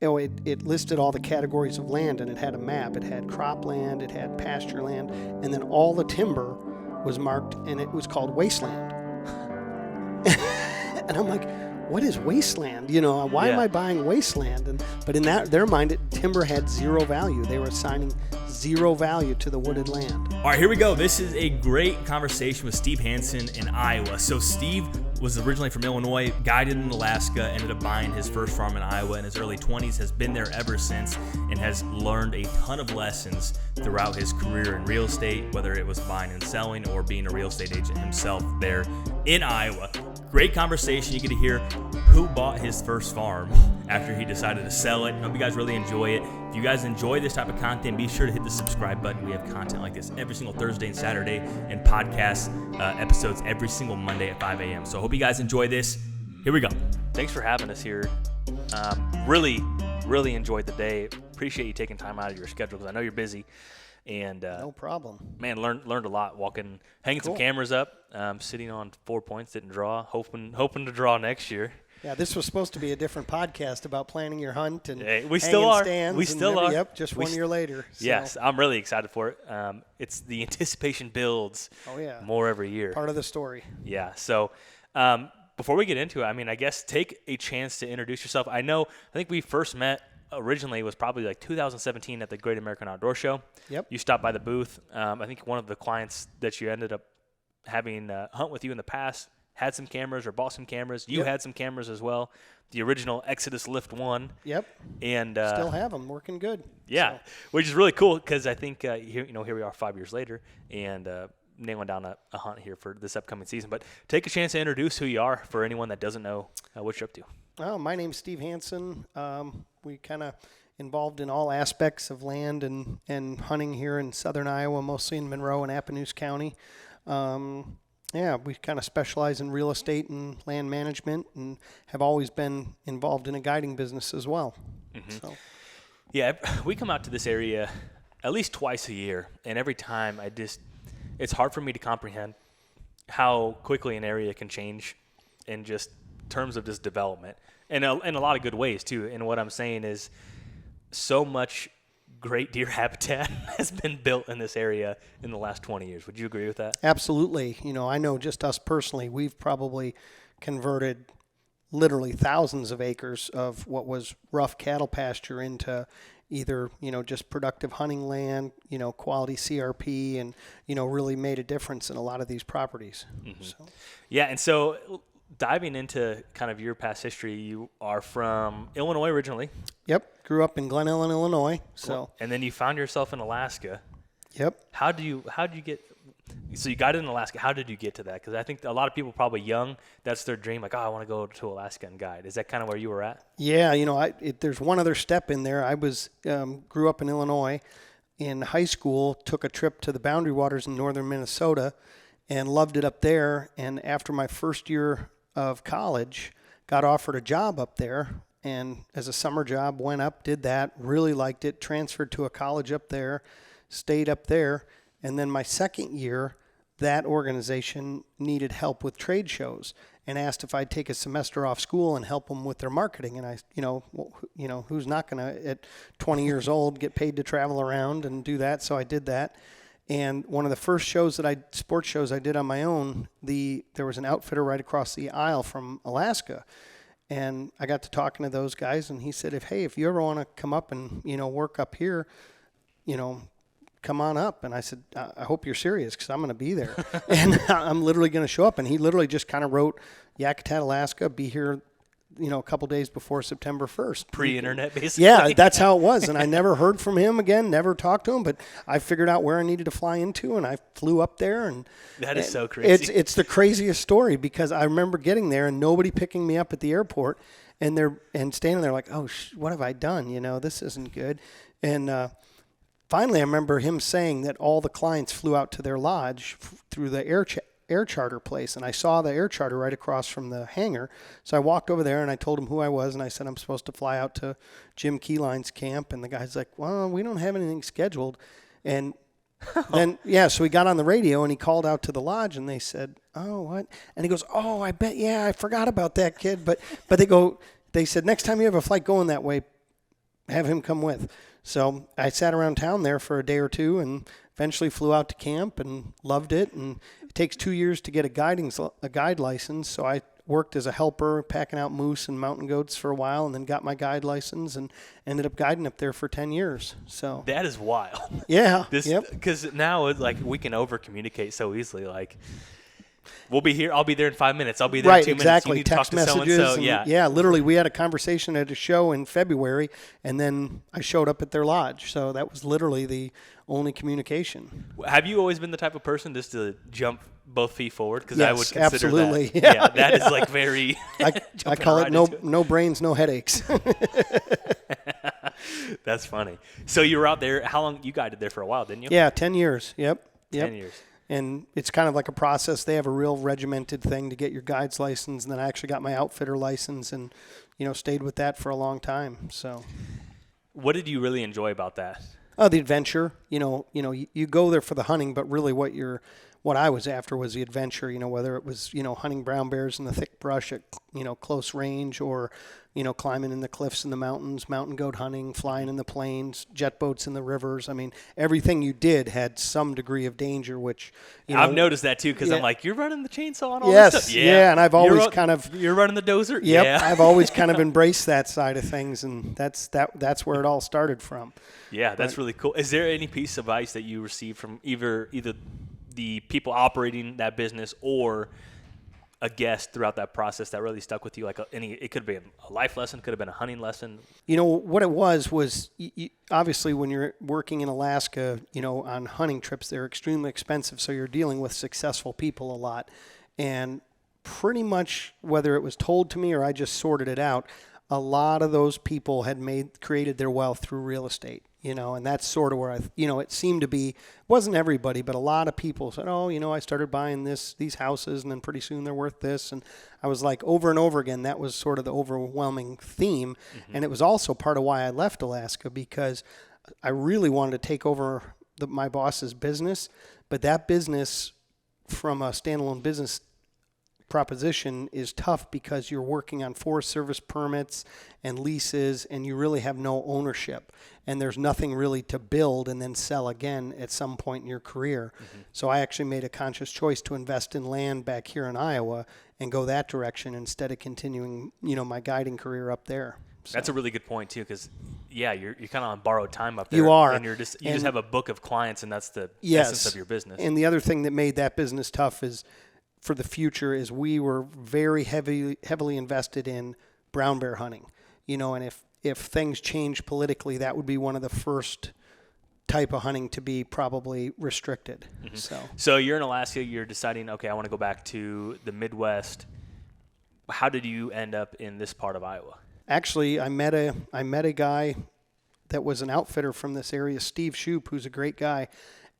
it listed all the categories of land, and it had a map. It had cropland, it had pasture land, and then all the timber was marked, and it was called wasteland. And I'm like, what is wasteland? Why am I buying wasteland? But in their mind, timber had zero value. They were assigning zero value to the wooded land. All right, here we go. This is a great conversation with Steve Hanson in Iowa. So Steve was originally from Illinois, guided in Alaska, ended up buying his first farm in Iowa in his early 20s, has been there ever since, and has learned a ton of lessons throughout his career in real estate, whether it was buying and selling or being a real estate agent himself there in Iowa. Great conversation. You get to hear who bought his first farm after he decided to sell it. I hope you guys really enjoy it. If you guys enjoy this type of content, be sure to hit the subscribe button. We have content like this every single Thursday and Saturday, and podcast episodes every single Monday at 5 a.m. So I hope you guys enjoy this. Here we go. Thanks for having us here. Really enjoyed the day. Appreciate you taking time out of your schedule because I know you're busy. And no problem. Man, learned a lot walking, hanging some cameras up, sitting on 4 points, didn't draw, hoping to draw next year. Yeah, this was supposed to be a different podcast about planning your hunt and we still are. Stands. We still are. Yep, just 1 year later. So. Yes, I'm really excited for it. It's the anticipation builds. Oh yeah. More every year. Part of the story. Yeah. So before we get into it, I guess take a chance to introduce yourself. I think we first met originally was probably like 2017 at the Great American Outdoor Show. Yep. You stopped by the booth. I think one of the clients that you ended up having hunt with you in the past had some cameras or bought some cameras. You had some cameras as well. The original Exodus Lift 1. Yep. And still have them, working good. Yeah, so. Which is really cool because I think here we are 5 years later and nailing down a hunt here for this upcoming season. But take a chance to introduce who you are for anyone that doesn't know what you're up to. Oh, my name's Steve Hanson. We kind of involved in all aspects of land and hunting here in southern Iowa, mostly in Monroe and Appanoose County. We kind of specialize in real estate and land management and have always been involved in a guiding business as well. Mm-hmm. So. Yeah, we come out to this area at least twice a year, and every time it's hard for me to comprehend how quickly an area can change in just terms of this development. And in a lot of good ways, too. And what I'm saying is so much great deer habitat has been built in this area in the last 20 years. Would you agree with that? Absolutely. I know just us personally, we've probably converted literally thousands of acres of what was rough cattle pasture into either, just productive hunting land, quality CRP, and, really made a difference in a lot of these properties. Mm-hmm. So. Yeah, and so diving into kind of your past history, you are from Illinois originally. Yep, grew up in Glen Ellen, Illinois. So, and then you found yourself in Alaska. Yep. How do you get? So you got in Alaska. How did you get to that? Because I think a lot of people probably young, that's their dream. Like, I want to go to Alaska and guide. Is that kind of where you were at? Yeah, there's one other step in there. I was grew up in Illinois. In high school, took a trip to the Boundary Waters in northern Minnesota, and loved it up there. And after my first year of college, got offered a job up there, and as a summer job, went up, did that, really liked it, transferred to a college up there, stayed up there, and then my second year, that organization needed help with trade shows and asked if I'd take a semester off school and help them with their marketing. And I, who's not going to, at 20 years old, get paid to travel around and do that? So I did that. And one of the first sports shows I did on my own, there was an outfitter right across the aisle from Alaska. And I got to talking to those guys, and he said, if you ever want to come up and, work up here, come on up. And I said, I hope you're serious because I'm going to be there. And I'm literally going to show up. And he literally just kind of wrote, Yakutat, Alaska, be here, a couple days before September 1st. Pre-internet, basically. Yeah, that's how it was. And I never heard from him again, never talked to him, but I figured out where I needed to fly into, and I flew up there. And that is so crazy. It's the craziest story because I remember getting there and nobody picking me up at the airport, and standing there like, oh, what have I done? This isn't good. And finally, I remember him saying that all the clients flew out to their lodge through the air charter place, and I saw the air charter right across from the hangar. So I walked over there and I told him who I was, and I said I'm supposed to fly out to Jim Keyline's camp, and the guy's like, well, we don't have anything scheduled. And then so he got on the radio and he called out to the lodge, and they said, oh, what? And he goes, oh, I forgot about that, kid. But they said, next time you have a flight going that way, have him come with. So I sat around town there for a day or two and eventually flew out to camp and loved it. And it takes 2 years to get a guide license. So I worked as a helper, packing out moose and mountain goats for a while, and then got my guide license and ended up guiding up there for 10 years. So that is wild. Yeah. Because now it's like we can over communicate so easily. Like, we'll be here. I'll be there in 5 minutes. I'll be there in 2 minutes. Exactly. You need Text to talk to messages. so-and-so. Yeah. Literally, we had a conversation at a show in February, and then I showed up at their lodge. So that was literally the only communication. Have you always been the type of person just to jump both feet forward? Because I would consider absolutely. that. Yeah, that is like very. I call it no brains, no headaches. That's funny. So you were out there. How long? You guided there for a while, didn't you? Yeah, 10 years. Yep. 10 years. And it's kind of like a process. They have a real regimented thing to get your guide's license. And then I actually got my outfitter license and, stayed with that for a long time. So what did you really enjoy about that? The adventure. You go there for the hunting, but really what I was after was the adventure, whether it was, hunting brown bears in the thick brush at, close range, or, climbing in the cliffs in the mountains, mountain goat hunting, flying in the plains, jet boats in the rivers. I mean, everything you did had some degree of danger, which, I've noticed that too, because I'm like, you're running the chainsaw and all yes, this stuff. Yeah, and I've always you're running the dozer? Yep, yeah. I've always kind of embraced that side of things, and that's where it all started from. Yeah, that's really cool. Is there any piece of advice that you received from either the people operating that business or a guest throughout that process that really stuck with you? Like it could have been a life lesson, could have been a hunting lesson. What it was obviously when you're working in Alaska, on hunting trips, they're extremely expensive. So you're dealing with successful people a lot. And pretty much whether it was told to me or I just sorted it out, a lot of those people had created their wealth through real estate. And that's sort of where it seemed to be, wasn't everybody, but a lot of people said, I started buying these houses and then pretty soon they're worth this. And I was like, over and over again, that was sort of the overwhelming theme. Mm-hmm. And it was also part of why I left Alaska, because I really wanted to take over my boss's business, but that business from a standalone business proposition is tough because you're working on Forest Service permits and leases and you really have no ownership and there's nothing really to build and then sell again at some point in your career. Mm-hmm. So I actually made a conscious choice to invest in land back here in Iowa and go that direction instead of continuing, my guiding career up there. So. That's a really good point too, because you're kind of on borrowed time up there. You are, and you just have a book of clients, and that's the essence of your business. And the other thing that made that business tough is, for the future, is we were very heavily invested in brown bear hunting, and if things change politically, that would be one of the first type of hunting to be probably restricted. Mm-hmm. So you're in Alaska, you're deciding, okay, I want to go back to the Midwest. How did you end up in this part of Iowa? Actually, I met a guy that was an outfitter from this area, Steve Shoup, who's a great guy,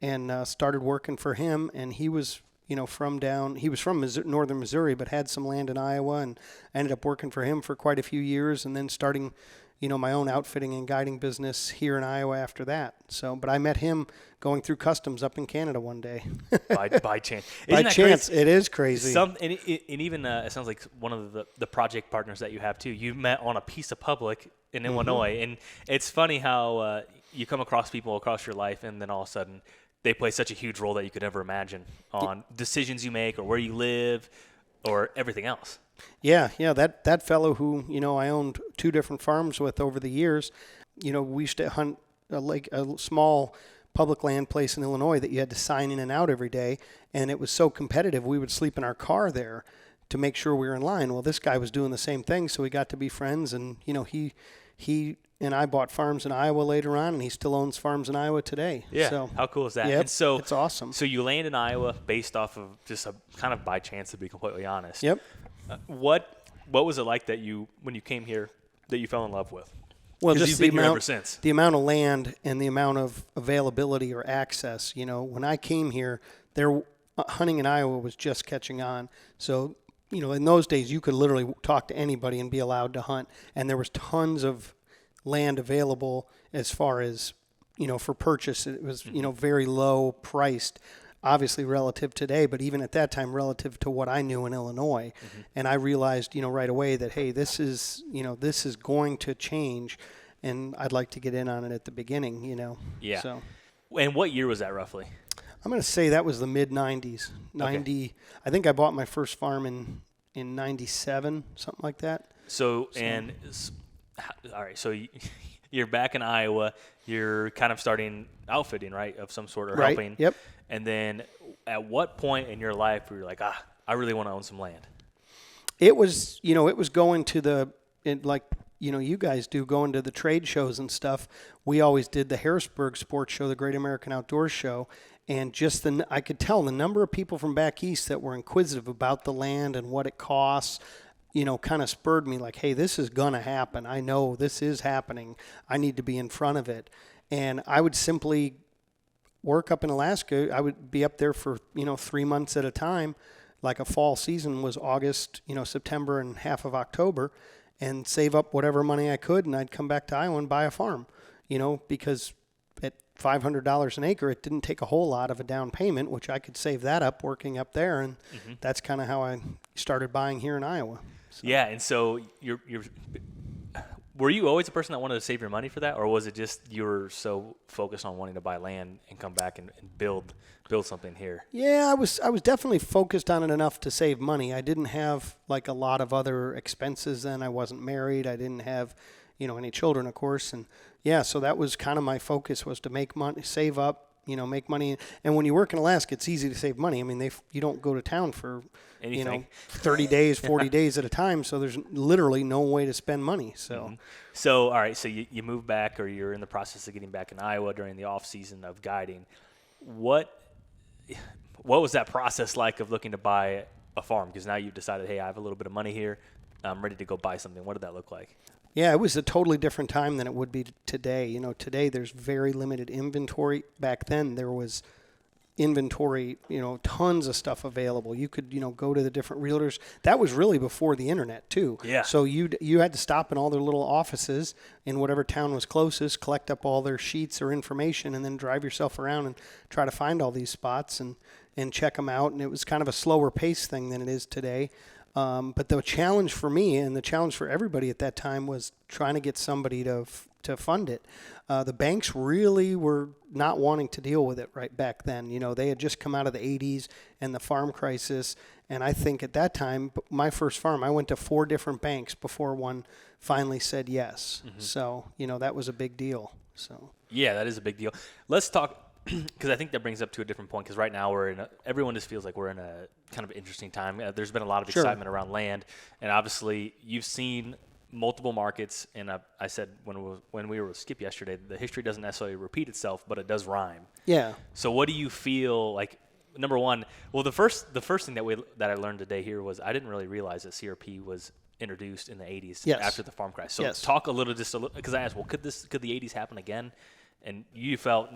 and started working for him, and he was he was from northern Missouri, but had some land in Iowa, and I ended up working for him for quite a few years, and then starting, my own outfitting and guiding business here in Iowa after that. So, but I met him going through customs up in Canada one day. by chance. By chance, it is crazy. And even it sounds like one of the project partners that you have too. You met on a piece of public in mm-hmm. Illinois, and it's funny how you come across people across your life, and then all of a sudden they play such a huge role that you could never imagine on decisions you make or where you live or everything else. Yeah. That fellow who, I owned 2 different farms with over the years, we used to hunt a small public land place in Illinois that you had to sign in and out every day. And it was so competitive, we would sleep in our car there to make sure we were in line. Well, this guy was doing the same thing. So we got to be friends, and, he and I bought farms in Iowa later on, and he still owns farms in Iowa today. Yeah, so, how cool is that? Yep, and so it's awesome. So you land in Iowa based off of just a kind of by chance, to be completely honest. Yep. What was it like when you came here that you fell in love with? Well, just you've been here ever since. The amount of land and the amount of availability or access. When I came here, hunting in Iowa was just catching on. So, in those days, you could literally talk to anybody and be allowed to hunt, and there was tons of land available as far as, for purchase. It was, very low priced, obviously relative today, but even at that time, relative to what I knew in Illinois. Mm-hmm. And I realized, right away that, hey, this is going to change. and I'd like to get in on it at the beginning, Yeah. So And what year was that roughly? I'm going to say that was the mid 90s. 90. Okay. I think I bought my first farm in 97, something like that. All right, so you're back in Iowa. You're kind of starting outfitting, right, of some sort, or Right. helping. Yep. And then at what point in your life were you like, I really want to own some land? It was, it was going to you guys do, going to the trade shows and stuff. We always did the Harrisburg Sports Show, the Great American Outdoors Show, and just I could tell the number of people from back east that were inquisitive about the land and what it costs, kind of spurred me like, hey, this is going to happen. I know this is happening. I need to be in front of it. And I would simply work up in Alaska. I would be up there for, 3 months at a time. Like a fall season was August, September and half of October, and save up whatever money I could. And I'd come back to Iowa and buy a farm, because at $500 an acre, it didn't take a whole lot of a down payment, which I could save that up working up there. And that's kind of how I started buying here in Iowa. So. Yeah, and so were you always a person that wanted to save your money for that, or was it just you were so focused on wanting to buy land and come back and build something here? Yeah, I was definitely focused on it enough to save money. I didn't have like a lot of other expenses then. I wasn't married. I didn't have, any children, of course. And yeah, so that was kind of my focus, was to make money, save up, make money. And when you work in Alaska, it's easy to save money. I mean, you don't go to town for, Anything. 30 days, 40 days at a time. So there's literally no way to spend money. So, So, all right, so you move back, or you're in the process of getting back in Iowa during the off season of guiding. What was that process like of looking to buy a farm? Because now you've decided, hey, I have a little bit of money here. I'm ready to go buy something. What did that look like? Yeah, it was a totally different time than it would be today. Today there's very limited inventory. Back then there was inventory, tons of stuff available. You could, go to the different realtors. That was really before the internet too. Yeah. So you had to stop in all their little offices in whatever town was closest, collect up all their sheets or information, and then drive yourself around and try to find all these spots and check them out. And it was kind of a slower pace thing than it is today. But the challenge for me and the challenge for everybody at that time was trying to get somebody to fund it. The banks really were not wanting to deal with it right back then. They had just come out of the 80s and the farm crisis. And I think at that time, my first farm, I went to 4 different banks before one finally said yes. So, that was a big deal. So Yeah, that is a big deal. Let's talk, because I think that brings up to a different point, because right now everyone just feels like we're in a kind of interesting time. There's been a lot of excitement around land, and obviously you've seen multiple markets, and I said when we were with Skip yesterday, the history doesn't necessarily repeat itself, but it does rhyme. yeah. So what do you feel like? Number one, well, the first thing that I learned today here was I didn't really realize that CRP was introduced in the 80s after the farm crash. So talk a little, because I asked, well, could the 80s happen again? And you felt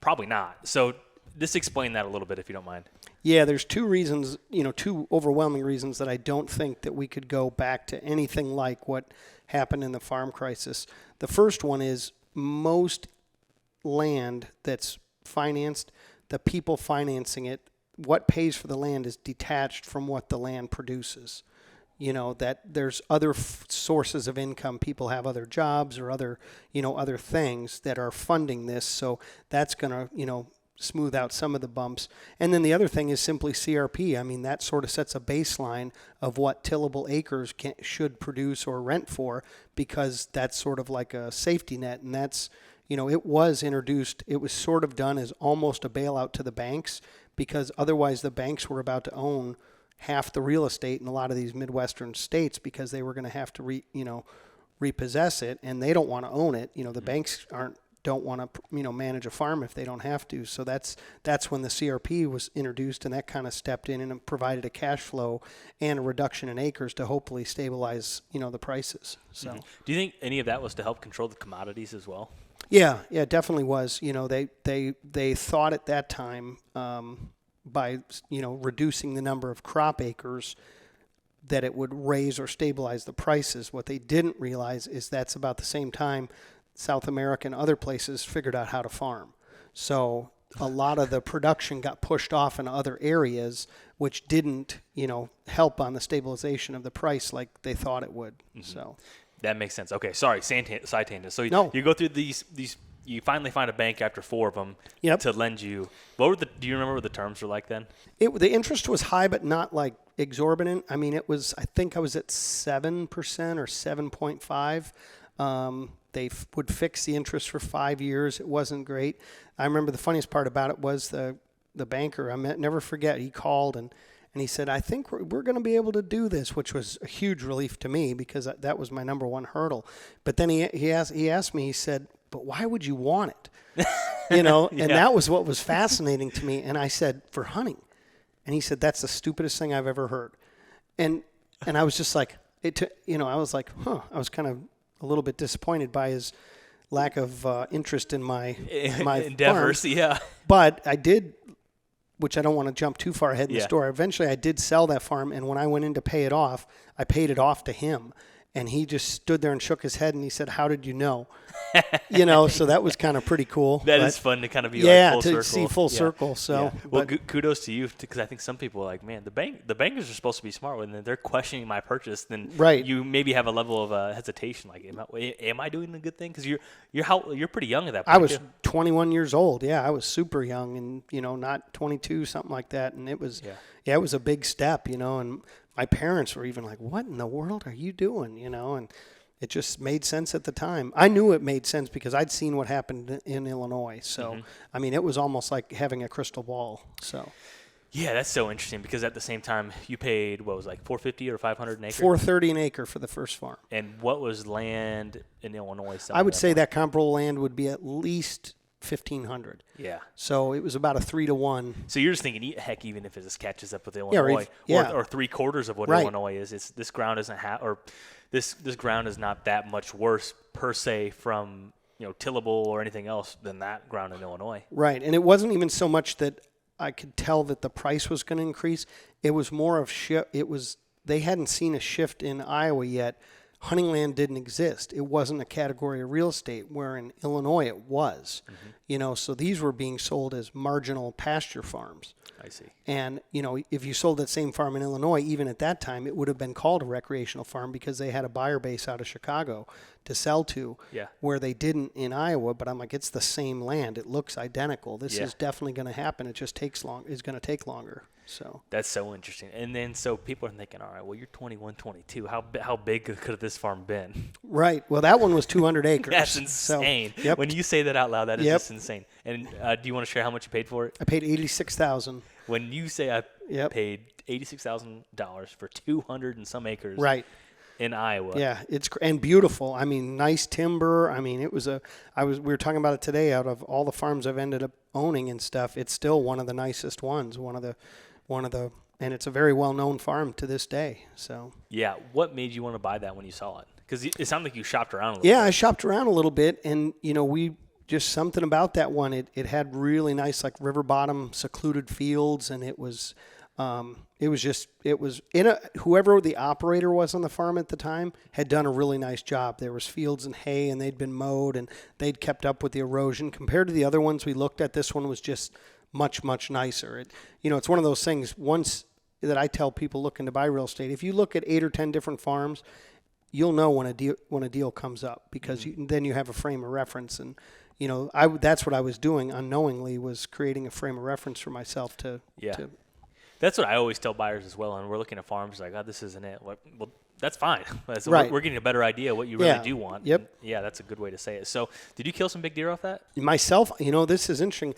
probably not. So just explain that a little bit, if you don't mind. Yeah, there's 2 reasons, 2 overwhelming reasons that I don't think that we could go back to anything like what happened in the farm crisis. The first one is most land that's financed, the people financing it, what pays for the land is detached from what the land produces. That there's other sources of income. People have other jobs or other things that are funding this. So that's going to, smooth out some of the bumps. And then the other thing is simply CRP. I mean, that sort of sets a baseline of what tillable acres should produce or rent for, because that's sort of like a safety net. And that's, it was introduced. It was sort of done as almost a bailout to the banks, because otherwise the banks were about to own half the real estate in a lot of these Midwestern states, because they were going to have to repossess it, and they don't want to own it. The banks don't want to manage a farm if they don't have to. So that's when the CRP was introduced, and that kind of stepped in and provided a cash flow and a reduction in acres to hopefully stabilize the prices. So do you think any of that was to help control the commodities as well? Yeah, it definitely was. They thought at that time, by reducing the number of crop acres, that it would raise or stabilize the prices. What they didn't realize is that's about the same time South America and other places figured out how to farm. So a lot of the production got pushed off in other areas, which didn't help on the stabilization of the price like they thought it would. So That makes sense. Okay, sorry, side tangent. So No. you go through these. You finally find a bank after 4 of them Yep. to lend you. Do you remember what the terms were like then? The interest was high, but not like exorbitant. I mean, I think I was at 7% or 7.5. They would fix the interest for 5 years. It wasn't great. I remember the funniest part about it was the banker. Never forget. He called and he said, "I think we're going to be able to do this," which was a huge relief to me because that was my number one hurdle. But then he asked me. He said, "But why would you want it?" Yeah. And that was what was fascinating to me. And I said, "For hunting." And he said, "That's the stupidest thing I've ever heard." And I was just like, I was like, huh. I was kind of a little bit disappointed by his lack of interest in my endeavors. farm. Yeah. But I did, which I don't want to jump too far ahead in the Yeah. story. Eventually, I did sell that farm, and when I went in to pay it off, I paid it off to him. And he just stood there and shook his head, and he said, "How did you know?" So that was kind of pretty cool. That is fun to kind of be yeah, full circle. to see full circle. So, yeah. Well, kudos to you because I think some people are like, man, the bankers are supposed to be smart when they're questioning my purchase. Then Right. you maybe have a level of hesitation, like, am I doing the good thing? Because you're pretty young at that point. I was 21 years old. Yeah, I was super young, and not 22, something like that. And it was, it was a big step, and my parents were even like, "What in the world are you doing?" And it just made sense at the time. I knew it made sense because I'd seen what happened in Illinois. So, I mean, it was almost like having a crystal ball. So, yeah, that's so interesting because at the same time you paid what was like $450 or $500 an acre. $430 an acre for the first farm. And what was land in Illinois? I would say that comparable land would be at least 1,500. Yeah. So it was about a 3-to-1. So you're just thinking, heck, even if it just catches up with Illinois, or 3/4 of what Right. Illinois is, this ground doesn't have, this ground is not that much worse per se from tillable or anything else than that ground in Illinois. Right, and it wasn't even so much that I could tell that the price was going to increase. It was more of they hadn't seen a shift in Iowa yet. Hunting land didn't exist. It wasn't a category of real estate, where in Illinois it was. So these were being sold as marginal pasture farms. I see. And, if you sold that same farm in Illinois, even at that time, it would have been called a recreational farm because they had a buyer base out of Chicago to sell to, where they didn't in Iowa. But I'm like, it's the same land. It looks identical. This is definitely going to happen. It just is going to take longer. So that's so interesting. And then so people are thinking, all right, well, you're 21, 22. How big could this farm been? Right. Well, that one was 200 acres. That's insane. So, When you say that out loud, that is just insane. And do you want to share how much you paid for it? I paid $86,000. When you say I paid $86,000 for 200 and some acres, right, in Iowa, and beautiful. I mean, nice timber. I mean, we were talking about it today. Out of all the farms I've ended up owning and stuff, it's still one of the nicest ones. And it's a very well-known farm to this day. So yeah, what made you want to buy that when you saw it? Because it sounded like you shopped around a little bit. I shopped around a little bit, and we just something about that one. It had really nice, like river bottom, secluded fields, and it was whoever the operator was on the farm at the time had done a really nice job. There was fields and hay, and they'd been mowed, and they'd kept up with the erosion compared to the other ones we looked at. This one was just much, much nicer. It's one of those things once that I tell people looking to buy real estate. If you look at 8 or 10 different farms, you'll know when a deal comes up because then you have a frame of reference. And that's what I was doing unknowingly, was creating a frame of reference for myself to. That's what I always tell buyers as well. And we're looking at farms like, oh, this isn't it. Well, that's fine. Right. We're getting a better idea of what you really do want. Yep. And that's a good way to say it. So did you kill some big deer off that? Myself, this is interesting.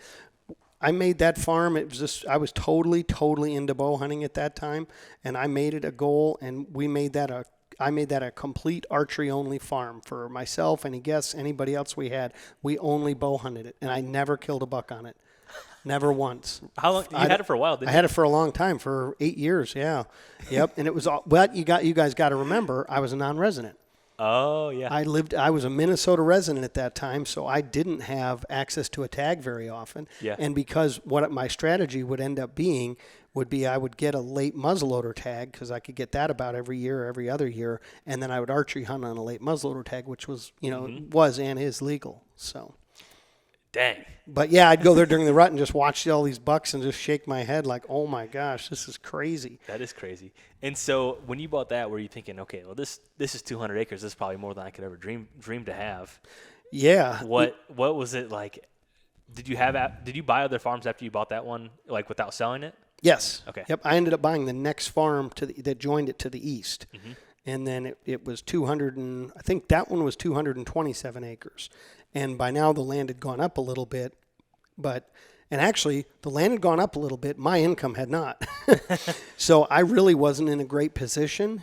I made that farm. It was just, I was totally into bow hunting at that time, and I made it a goal, and I made that a complete archery only farm for myself, any guests, anybody else we had. We only bow hunted it, and I never killed a buck on it. Never once. How long? You had it for a while, didn't you? I had it for a long time, for 8 years. Yeah. Yep. And it was all, but you guys got to remember, I was a non-resident. Oh, yeah. I was a Minnesota resident at that time, so I didn't have access to a tag very often. Yeah. And because what my strategy would end up being would be I would get a late muzzleloader tag because I could get that about every year or every other year, and then I would archery hunt on a late muzzleloader tag, which was, was and is legal. So Dang. But yeah, I'd go there during the rut and just watch all these bucks and just shake my head like, oh my gosh, this is crazy. That is crazy. And so when you bought that, were you thinking, okay, well, this is 200 acres. This is probably more than I could ever dream to have. Yeah. What was it like? Did you buy other farms after you bought that one, like without selling it? Yes. Okay. Yep. I ended up buying the next farm that joined it to the east. Mm-hmm. And then it was 200 and I think that one was 227 acres. And by now the land had gone up a little bit, and actually the land had gone up a little bit. My income had not. So I really wasn't in a great position,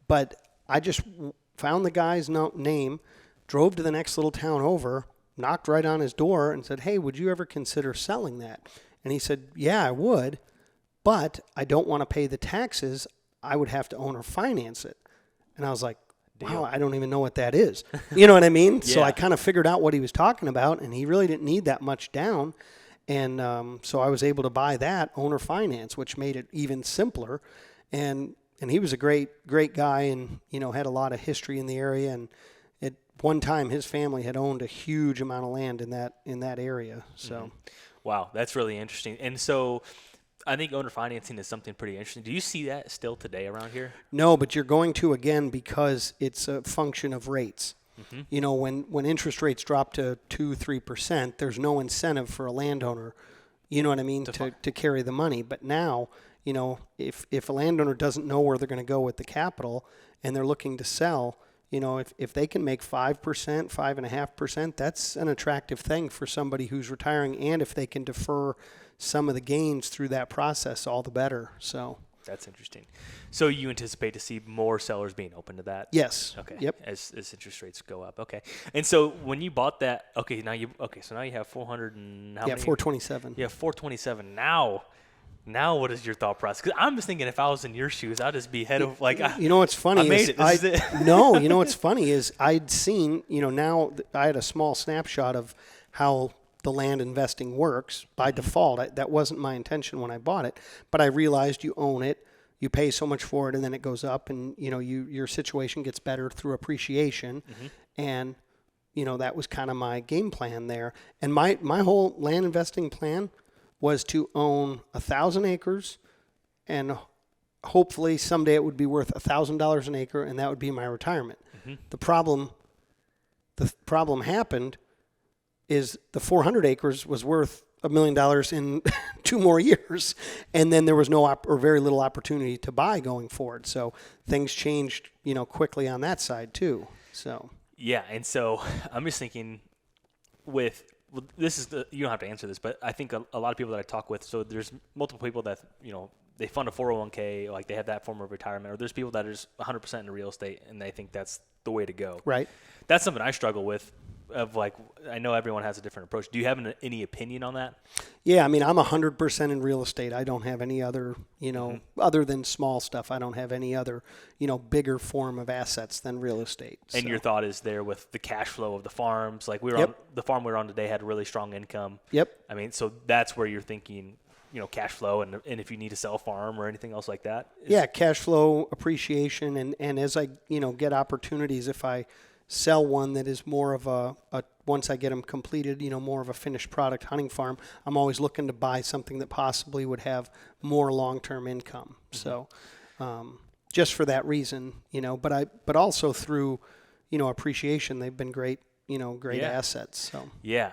but I just found the guy's name, drove to the next little town over, knocked right on his door and said, hey, would you ever consider selling that? And he said, yeah, I would, but I don't want to pay the taxes. I would have to own or finance it. And I was like, wow, I don't even know what that is. You know what I mean? So I kind of figured out what he was talking about, and he really didn't need that much down. And so I was able to buy that owner finance, which made it even simpler. And he was a great guy, and had a lot of history in the area. And at one time, his family had owned a huge amount of land in that area. So, wow, that's really interesting. And so, I think owner financing is something pretty interesting. Do you see that still today around here? No, but you're going to again because it's a function of rates. Mm-hmm. When interest rates drop to 2-3%, there's no incentive for a landowner, you know what I mean, to carry the money. But now, if a landowner doesn't know where they're going to go with the capital and they're looking to sell, if they can make 5%, 5.5%, that's an attractive thing for somebody who's retiring. And if they can defer some of the gains through that process, all the better. So that's interesting. So you anticipate to see more sellers being open to that? Yes. Okay. Yep. As interest rates go up. Okay. And so when you bought that, so now you have 400 and how many? 427. Yeah, 427. Now what is your thought process? Because I'm just thinking if I was in your shoes, I'd just be head of like. What's funny I made it. This is it. No, what's funny is I'd seen, now I had a small snapshot of how the land investing works by default. That wasn't my intention when I bought it, but I realized you own it, you pay so much for it, and then it goes up, and your situation gets better through appreciation, and that was kind of my game plan there. And my whole land investing plan was to own 1,000 acres, and hopefully someday it would be worth $1,000 an acre, and that would be my retirement. The problem happened is the 400 acres was worth $1 million in 2 more years, and then there was no or very little opportunity to buy going forward. So things changed, quickly on that side too. So yeah, and so I'm just thinking, you don't have to answer this, but I think a lot of people that I talk with. So there's multiple people that they fund a 401k, like they have that form of retirement, or there's people that are just 100% into real estate and they think that's the way to go. Right. That's something I struggle with. I know everyone has a different approach. Do you have any opinion on that? Yeah, I'm 100% in real estate. I don't have any other, other than small stuff. I don't have any other, bigger form of assets than real estate. And your thought is there with the cash flow of the farms. Like on the farm we were on today had really strong income. Yep. So that's where you're thinking, cash flow, and if you need to sell a farm or anything else like that. Cash flow, appreciation, and as I, get opportunities, if I sell one that is more of a once I get them completed, more of a finished product hunting farm, I'm always looking to buy something that possibly would have more long-term income. So just for that reason, but also through, appreciation, they've been great, great assets. So yeah.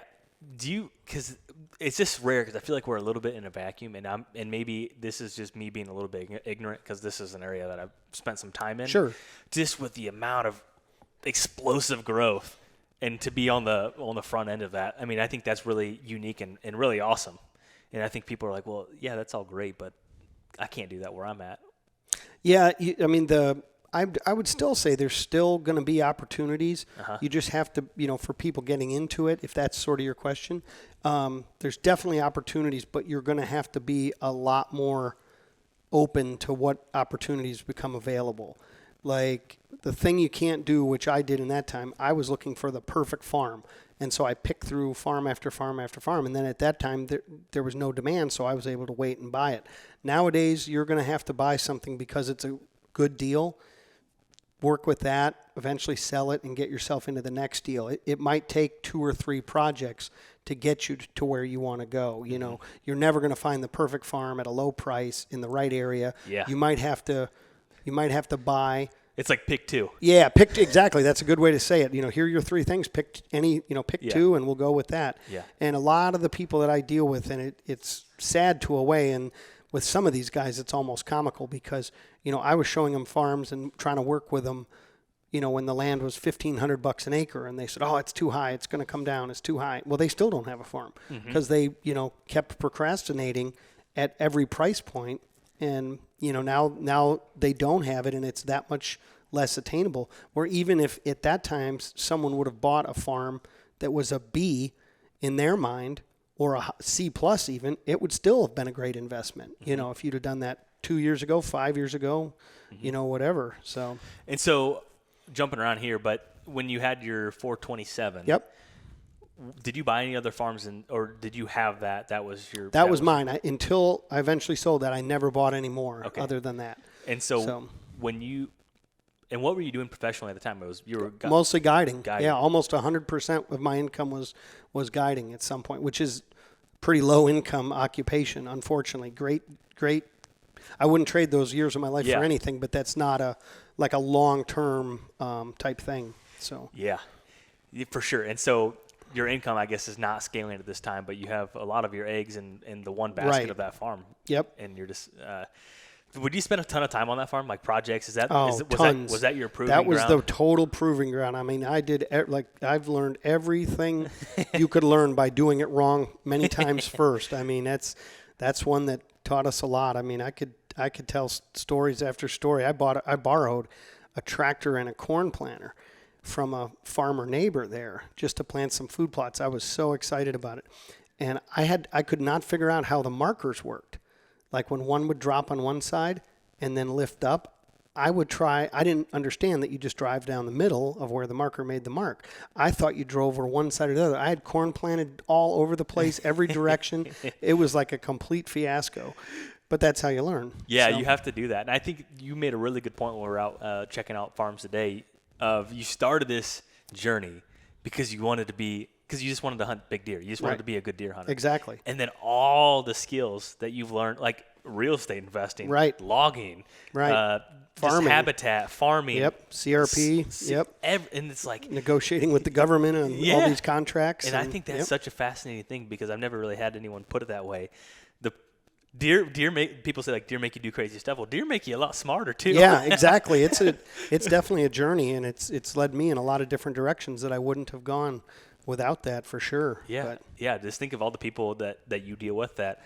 Because it's just rare, because I feel like we're a little bit in a vacuum, and maybe this is just me being a little bit ignorant, because this is an area that I've spent some time in. Sure. Just with the amount of explosive growth, and to be on the front end of that, I think that's really unique and really awesome. And I think people are like, well, yeah, that's all great, but I can't do that where I'm at. Yeah, I would still say there's still going to be opportunities. You just have to, for people getting into it, if that's sort of your question, there's definitely opportunities, but you're going to have to be a lot more open to what opportunities become available. Like the thing you can't do, which I did in that time, I was looking for the perfect farm. And so I picked through farm after farm after farm. And then at that time, there was no demand, so I was able to wait and buy it. Nowadays, you're going to have to buy something because it's a good deal. work with that, eventually sell it, and get yourself into the next deal. It might take 2 or 3 projects to get you to where you want to go. You know, you're never going to find the perfect farm at a low price in the right area. Yeah. You might have to buy. It's like pick 2. Yeah, pick exactly. That's a good way to say it. You know, here are your 3 things. Pick any, pick Yeah. 2, and we'll go with that. Yeah. And a lot of the people that I deal with, and it's sad to a way, and with some of these guys, it's almost comical because, I was showing them farms and trying to work with them, when the land was $1,500 an acre, and they said, "Oh, it's too high. It's going to come down. It's too high." Well, they still don't have a farm because they, kept procrastinating at every price point. And, now they don't have it, and it's that much less attainable. Where even if at that time someone would have bought a farm that was a B in their mind, or a C plus even, it would still have been a great investment. If you'd have done that 2 years ago, 5 years ago, whatever. So. And so, jumping around here, but when you had your 427. Yep. Did you buy any other farms, or did you have that? That was your. That was mine. Until I eventually sold that, I never bought any more other than that. And so when you, and what were you doing professionally at the time? You were mostly guiding. Yeah, almost 100% of my income was guiding at some point, which is pretty low income occupation. Unfortunately, great. I wouldn't trade those years of my life for anything, but that's not a long term type thing. So yeah, for sure. And so. Your income, I guess, is not scaling at this time, but you have a lot of your eggs in the one basket of that farm. Yep. And you're just would you spend a ton of time on that farm, like projects? Tons. Was that your proving ground? That was the total proving ground. I mean, I've learned everything you could learn by doing it wrong many times first. I mean, that's one that taught us a lot. I mean, I could tell stories after story. I borrowed a tractor and a corn planter from a farmer neighbor there just to plant some food plots. I was so excited about it. And I could not figure out how the markers worked. Like when one would drop on one side and then lift up, I didn't understand that you just drive down the middle of where the marker made the mark. I thought you drove over one side or the other. I had corn planted all over the place, every direction. It was like a complete fiasco. But that's how you learn. Yeah, you have to do that. And I think you made a really good point when we were out checking out farms today. You started this journey because you just wanted to hunt big deer. You just wanted to be a good deer hunter. Exactly. And then all the skills that you've learned, like real estate investing, logging, farming, habitat, farming. Yep. CRP. Yep. And it's like negotiating with the government and all these contracts. And I think that's such a fascinating thing because I've never really had anyone put it that way. People say like deer make you do crazy stuff. Well, deer make you a lot smarter too. Yeah, exactly. It's definitely a journey, and it's led me in a lot of different directions that I wouldn't have gone without that for sure. Yeah, Just think of all the people that you deal with that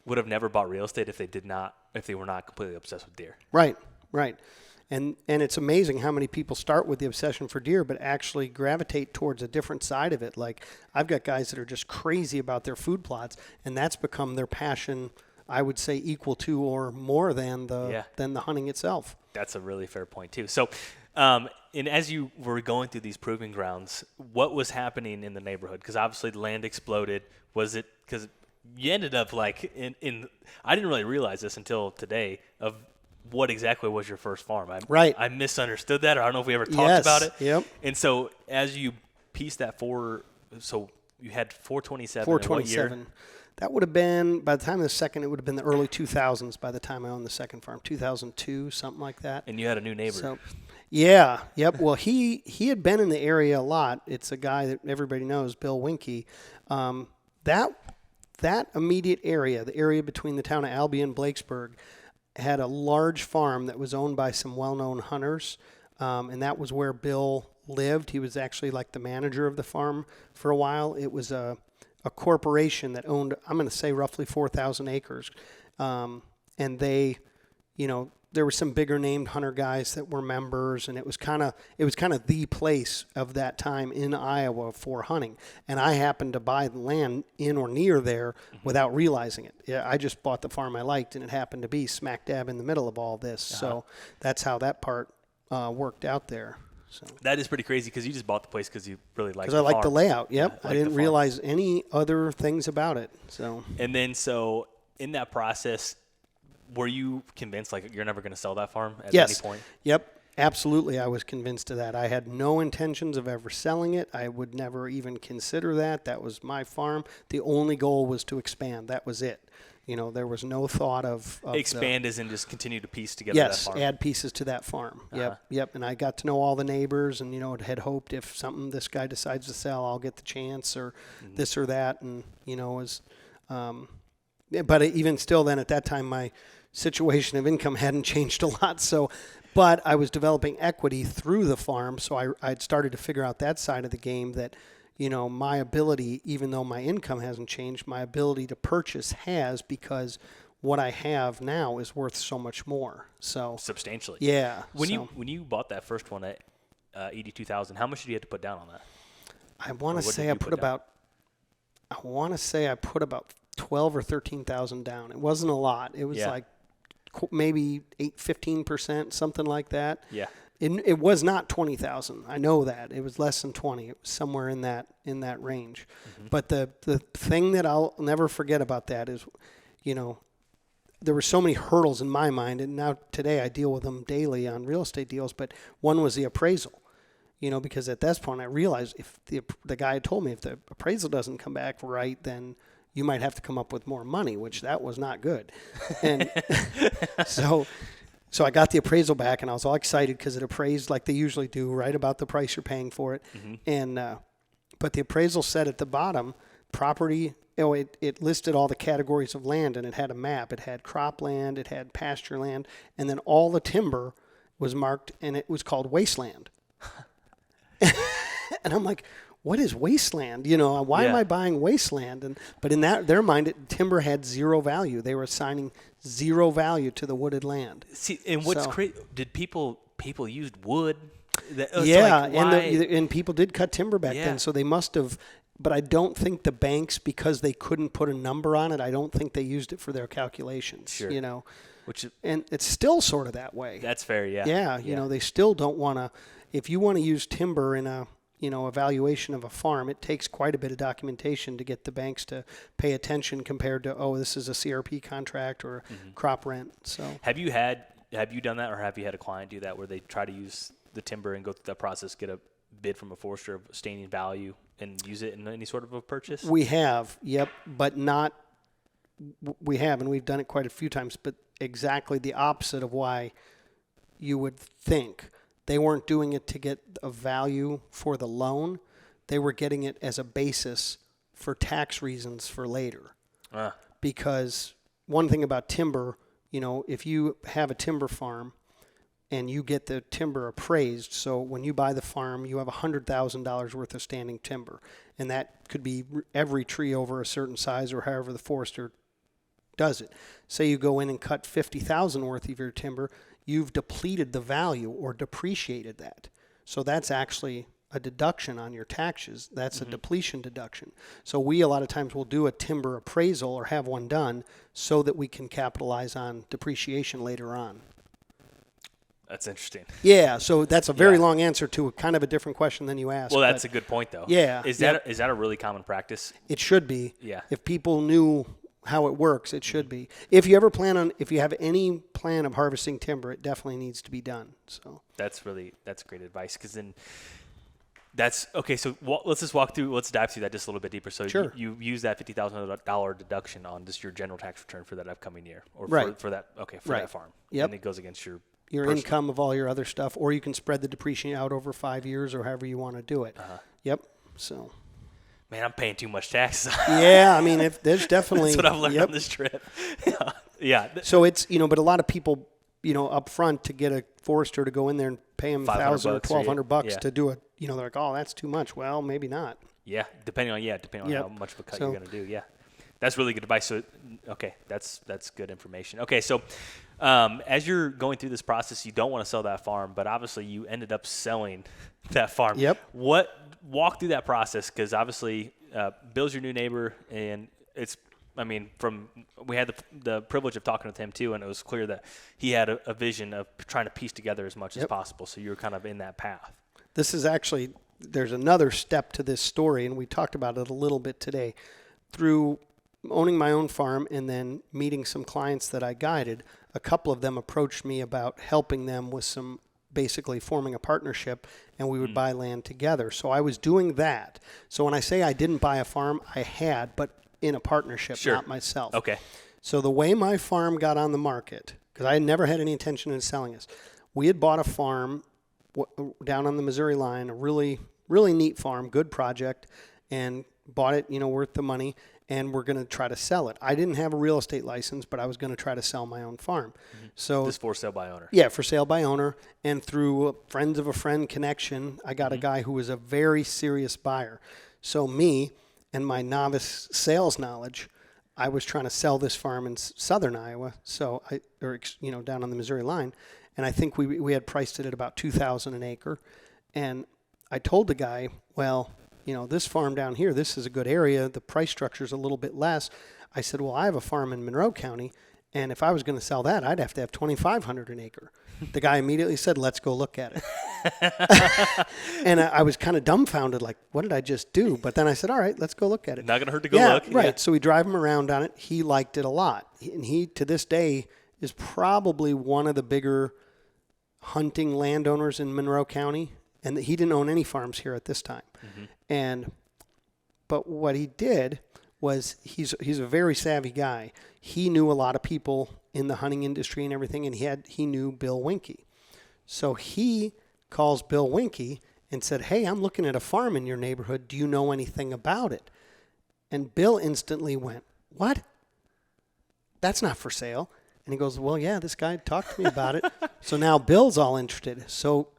would have never bought real estate if they were not completely obsessed with deer. Right. And it's amazing how many people start with the obsession for deer, but actually gravitate towards a different side of it. Like I've got guys that are just crazy about their food plots, and that's become their passion. I would say equal to or more than the hunting itself. That's a really fair point too. So, and as you were going through these proving grounds, what was happening in the neighborhood? Because obviously the land exploded. Was it because you ended up like in? I didn't really realize this until today of what exactly was your first farm. I misunderstood that, or I don't know if we ever talked about it. Yep. And so as you pieced that so you had 427. 427. That would have been, by the time of the second, it would have been the early 2000s by the time I owned the second farm, 2002, something like that. And you had a new neighbor. So, yeah, yep. Well, he had been in the area a lot. It's a guy that everybody knows, Bill Winke. That immediate area, the area between the town of Albion and Blakesburg, had a large farm that was owned by some well-known hunters, and that was where Bill lived. He was actually like the manager of the farm for a while. It was a corporation that owned, I'm going to say, roughly 4,000 acres. And they, there were some bigger named hunter guys that were members, and it was kind of the place of that time in Iowa for hunting. And I happened to buy the land in or near there without realizing it. Yeah, I just bought the farm I liked, and it happened to be smack dab in the middle of all this. So that's how that part worked out there. So that is pretty crazy because you just bought the place because you really liked it. Because I liked the layout. Yep. Yeah, I didn't realize any other things about it. So. And then so in that process, were you convinced like you're never going to sell that farm at any point? Yep. Absolutely, I was convinced of that. I had no intentions of ever selling it. I would never even consider that. That was my farm. The only goal was to expand. That was it. There was no thought of expand as in just continue to piece together yes, that farm. add pieces to that farm. Yep. And I got to know all the neighbors, and had hoped if this guy decides to sell, I'll get the chance or this or that, and was. But even still, then at that time, my situation of income hadn't changed a lot. So, but I was developing equity through the farm, so I'd started to figure out that side of the game that. My ability, even though my income hasn't changed, my ability to purchase has, because what I have now is worth so much more. So substantially. Yeah. When you bought that first one at 82,000, how much did you have to put down on that? I want to say I put about 12 or 13,000 down. It wasn't a lot. It was like maybe 15%, something like that. Yeah. It was not 20,000. I know that. It was less than 20. It was somewhere in that range. Mm-hmm. But the thing that I'll never forget about that is, there were so many hurdles in my mind, and now today I deal with them daily on real estate deals, but one was the appraisal. Because at this point I realized if the guy had told me if the appraisal doesn't come back right, then you might have to come up with more money, which that was not good. And So I got the appraisal back, and I was all excited because it appraised like they usually do, right about the price you're paying for it. Mm-hmm. And but the appraisal said at the bottom, property. It listed all the categories of land, and it had a map. It had cropland, it had pasture land, and then all the timber was marked, and it was called wasteland. And I'm like, what is wasteland? Why am I buying wasteland? But in their mind, timber had zero value. They were assigning zero value to the wooded land. See, and what's crazy? Did people used wood? And people did cut timber back then, so they must have. But I don't think the banks, because they couldn't put a number on it, I don't think they used it for their calculations. Sure. And it's still sort of that way. That's fair. Yeah. Yeah. They still don't want to. If you want to use timber in a evaluation of a farm, it takes quite a bit of documentation to get the banks to pay attention compared to, this is a CRP contract or crop rent. So have you done that, or have you had a client do that where they try to use the timber and go through that process, get a bid from a forester of standing value and use it in any sort of a purchase? We have, but not, we have, and we've done it quite a few times, but exactly the opposite of why you would think. They weren't doing it to get a value for the loan. They were getting it as a basis for tax reasons for later. Because one thing about timber, if you have a timber farm and you get the timber appraised, so when you buy the farm, you have $100,000 worth of standing timber. And that could be every tree over a certain size or however the forester does it. Say you go in and cut $50,000 worth of your timber, you've depleted the value or depreciated that. So that's actually a deduction on your taxes. That's a depletion deduction. So we a lot of times will do a timber appraisal or have one done so that we can capitalize on depreciation later on. That's interesting. Yeah, so that's a very long answer to kind of a different question than you asked. Well, that's a good point, though. Yeah. Is that a really common practice? It should be. Yeah. If people knew how it works, it should be. If you have any plan of harvesting timber, it definitely needs to be done. So that's great advice, because then that's okay. So let's dive through that just a little bit deeper. So sure. you use that $50,000 deduction on just your general tax return for that upcoming year, or for that that farm. Yep. And it goes against your income of all your other stuff, or you can spread the depreciation out over 5 years or however you want to do it. Yep. So. Man, I'm paying too much taxes. Yeah, I mean, if there's definitely. That's what I've learned on this trip. Yeah. So it's but a lot of people up front to get a forester to go in there and pay them $1,000 or $1,200 to do it. They're like, oh, that's too much. Well, maybe not. Yeah, depending on how much of a cut you're going to do. Yeah, that's really good advice. So, okay, that's good information. Okay, so as you're going through this process, you don't want to sell that farm, but obviously you ended up selling that farm. Yep. Walk through that process, because obviously Bill's your new neighbor, and we had the privilege of talking with him too, and it was clear that he had a vision of trying to piece together as much as possible. So you were kind of in that path. This is actually, there's another step to this story, and we talked about it a little bit today. Through owning my own farm and then meeting some clients that I guided, a couple of them approached me about helping them with some basically forming a partnership, and we would buy land together. So I was doing that. So when I say I didn't buy a farm, I had, but in a partnership, Sure. not myself. Okay. So the way my farm got on the market, because I had never had any intention of selling this, we had bought a farm down on the Missouri line, a really, really neat farm, good project, and bought it, worth the money, and we're going to try to sell it. I didn't have a real estate license, but I was going to try to sell my own farm. So This for sale by owner. yeah, for sale by owner, and through friends of a friend connection, I got a guy who was a very serious buyer. So me and my novice sales knowledge, I was trying to sell this farm in southern Iowa, down on the Missouri line, and I think we had priced it at about $2,000 an acre, and I told the guy, well, this farm down here, this is a good area. The price structure is a little bit less. I said, well, I have a farm in Monroe County, and if I was going to sell that, I'd have to have $2,500 an acre. The guy immediately said, let's go look at it. And I was kind of dumbfounded, like, what did I just do? But then I said, all right, let's go look at it. Not going to hurt to go Yeah, look. right. Yeah. So we drive him around on it. He liked it a lot. And he, to this day, is probably one of the bigger hunting landowners in Monroe County. And he didn't own any farms here at this time. But what he did was he's a very savvy guy. He knew a lot of people in the hunting industry and everything, and he knew Bill Winke. So he calls Bill Winke and said, hey, I'm looking at a farm in your neighborhood. Do you know anything about it? And Bill instantly went, what? That's not for sale. And he goes, well, yeah, this guy talked to me about it. So now Bill's all interested. So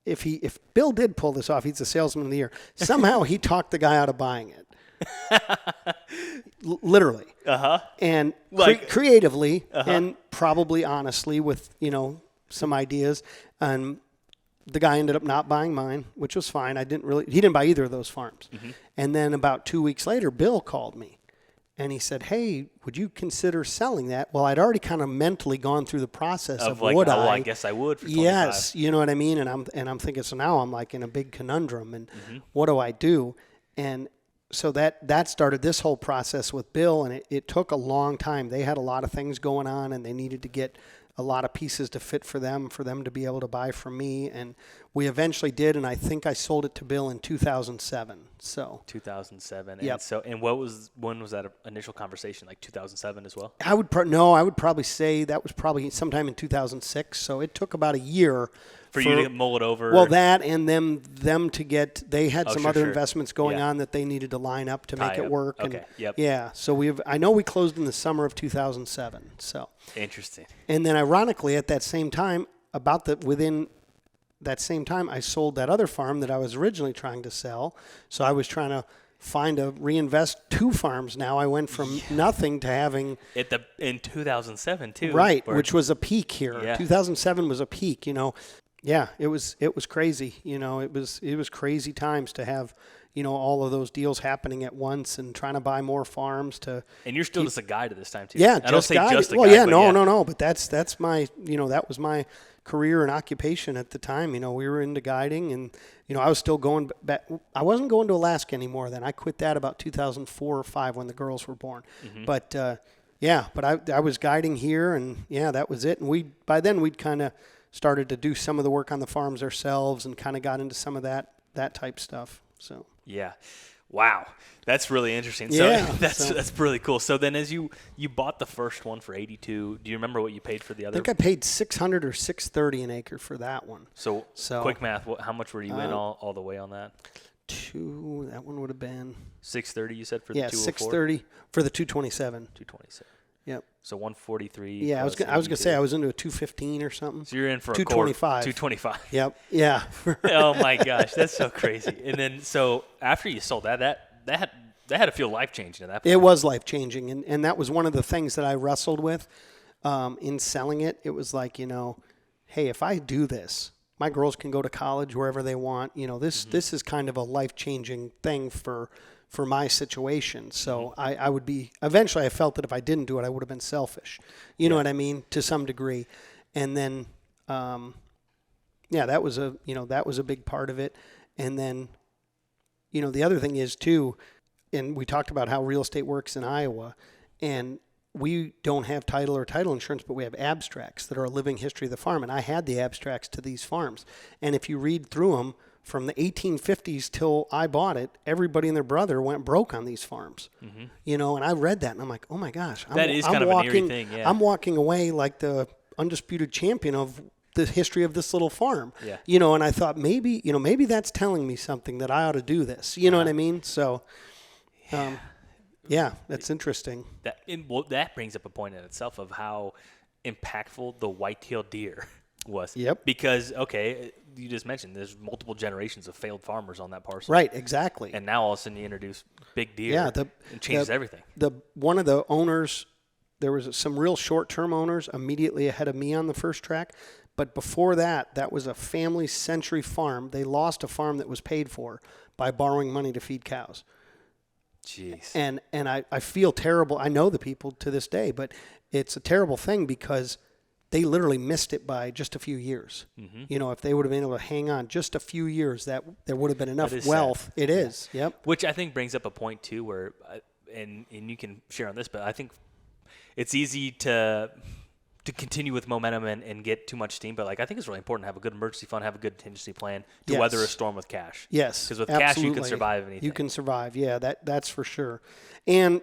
if Bill did pull this off, he's the salesman of the year. Somehow he talked the guy out of buying it. Literally. And creatively and probably honestly with, some ideas. And the guy ended up not buying mine, which was fine. He didn't buy either of those farms. And then about 2 weeks later, Bill called me. And he said, hey, would you consider selling that? Well, I'd already kind of mentally gone through the process of like, would I guess I would for 25. Yes, you know what I mean? And I'm thinking, so now I'm like in a big conundrum, and what do I do? And so that started this whole process with Bill, and it took a long time. They had a lot of things going on, and they needed to get a lot of pieces to fit for them to be able to buy from me. And we eventually did, and I think I sold it to Bill in 2007. So 2007. Yep. And so, and when was that initial conversation? Like 2007 as well? I would probably say that was probably sometime in 2006. So it took about a year for you to mull it over. Well, that and them to get, they had some other sure. investments going on that they needed to line up to make it work. Okay. And Yep. yeah. So I know we closed in the summer of 2007. So interesting. And then ironically at that same time, within that same time, I sold that other farm that I was originally trying to sell. So I was trying to reinvest 2 farms now. I went from nothing to having in 2007 too. Right, which was a peak here. Yeah. 2007 was a peak, Yeah, it was crazy. It was crazy times to have, all of those deals happening at once and trying to buy more farms to. And you're still just a guide at this time too. Yeah, I don't say just a guide. Well, yeah, but no. But that's my, that was my career and occupation at the time. We were into guiding, and I was still going back. I wasn't going to Alaska anymore then. I quit that about 2004 or 5 when the girls were born. But but I was guiding here, and that was it. And by then we'd kind of started to do some of the work on the farms ourselves and kind of got into some of that type stuff. So yeah. Wow. That's really interesting. So that's really cool. So then as you bought the first one for 82, do you remember what you paid for the other? I think I paid $600 or $630 an acre for that one. So quick math, how much were you in all the way on that? That one would have been $630 you said for the 204? $630 for the 227. 227. Yep. So 143. Yeah, I was gonna say I was into a 215 or something. So you're in for a 225. 225. Yep. Yeah. Oh my gosh, that's so crazy. And then so after you sold that had to feel life changing at that point. It was life changing, and that was one of the things that I wrestled with in selling it. It was like, hey, if I do this, my girls can go to college wherever they want. This is kind of a life changing thing for my situation. So I would be, eventually I felt that if I didn't do it, I would have been selfish. You know what I mean? To some degree. And then, that was a big part of it. And then, the other thing is too, and we talked about how real estate works in Iowa, and we don't have title or title insurance, but we have abstracts that are a living history of the farm. And I had the abstracts to these farms. And if you read through them, from the 1850s till I bought it, everybody and their brother went broke on these farms. And I read that and I'm like, oh my gosh. That is kind of an eerie thing, yeah. I'm walking away like the undisputed champion of the history of this little farm. Yeah. And I thought maybe that's telling me something that I ought to do this. You know what I mean? So, yeah, that's interesting. That brings up a point in itself of how impactful the whitetail deer was. Yep. Because, okay, you just mentioned there's multiple generations of failed farmers on that parcel. Right, exactly. And now all of a sudden you introduce big deer. Yeah, and changes everything. One of the owners, there was some real short-term owners immediately ahead of me on the first track. But before that, that was a family century farm. They lost a farm that was paid for by borrowing money to feed cows. Jeez. And I feel terrible. I know the people to this day, but it's a terrible thing because they literally missed it by just a few years. If they would have been able to hang on just a few years, that there would have been enough wealth. Sad. It is. Yep. Which I think brings up a point too where, and you can share on this, but I think it's easy to continue with momentum and get too much steam. But I think it's really important to have a good emergency fund, have a good contingency plan to weather a storm with cash. Yes. Because with absolutely. cash, you can survive anything. You can survive. Yeah, that's for sure. And,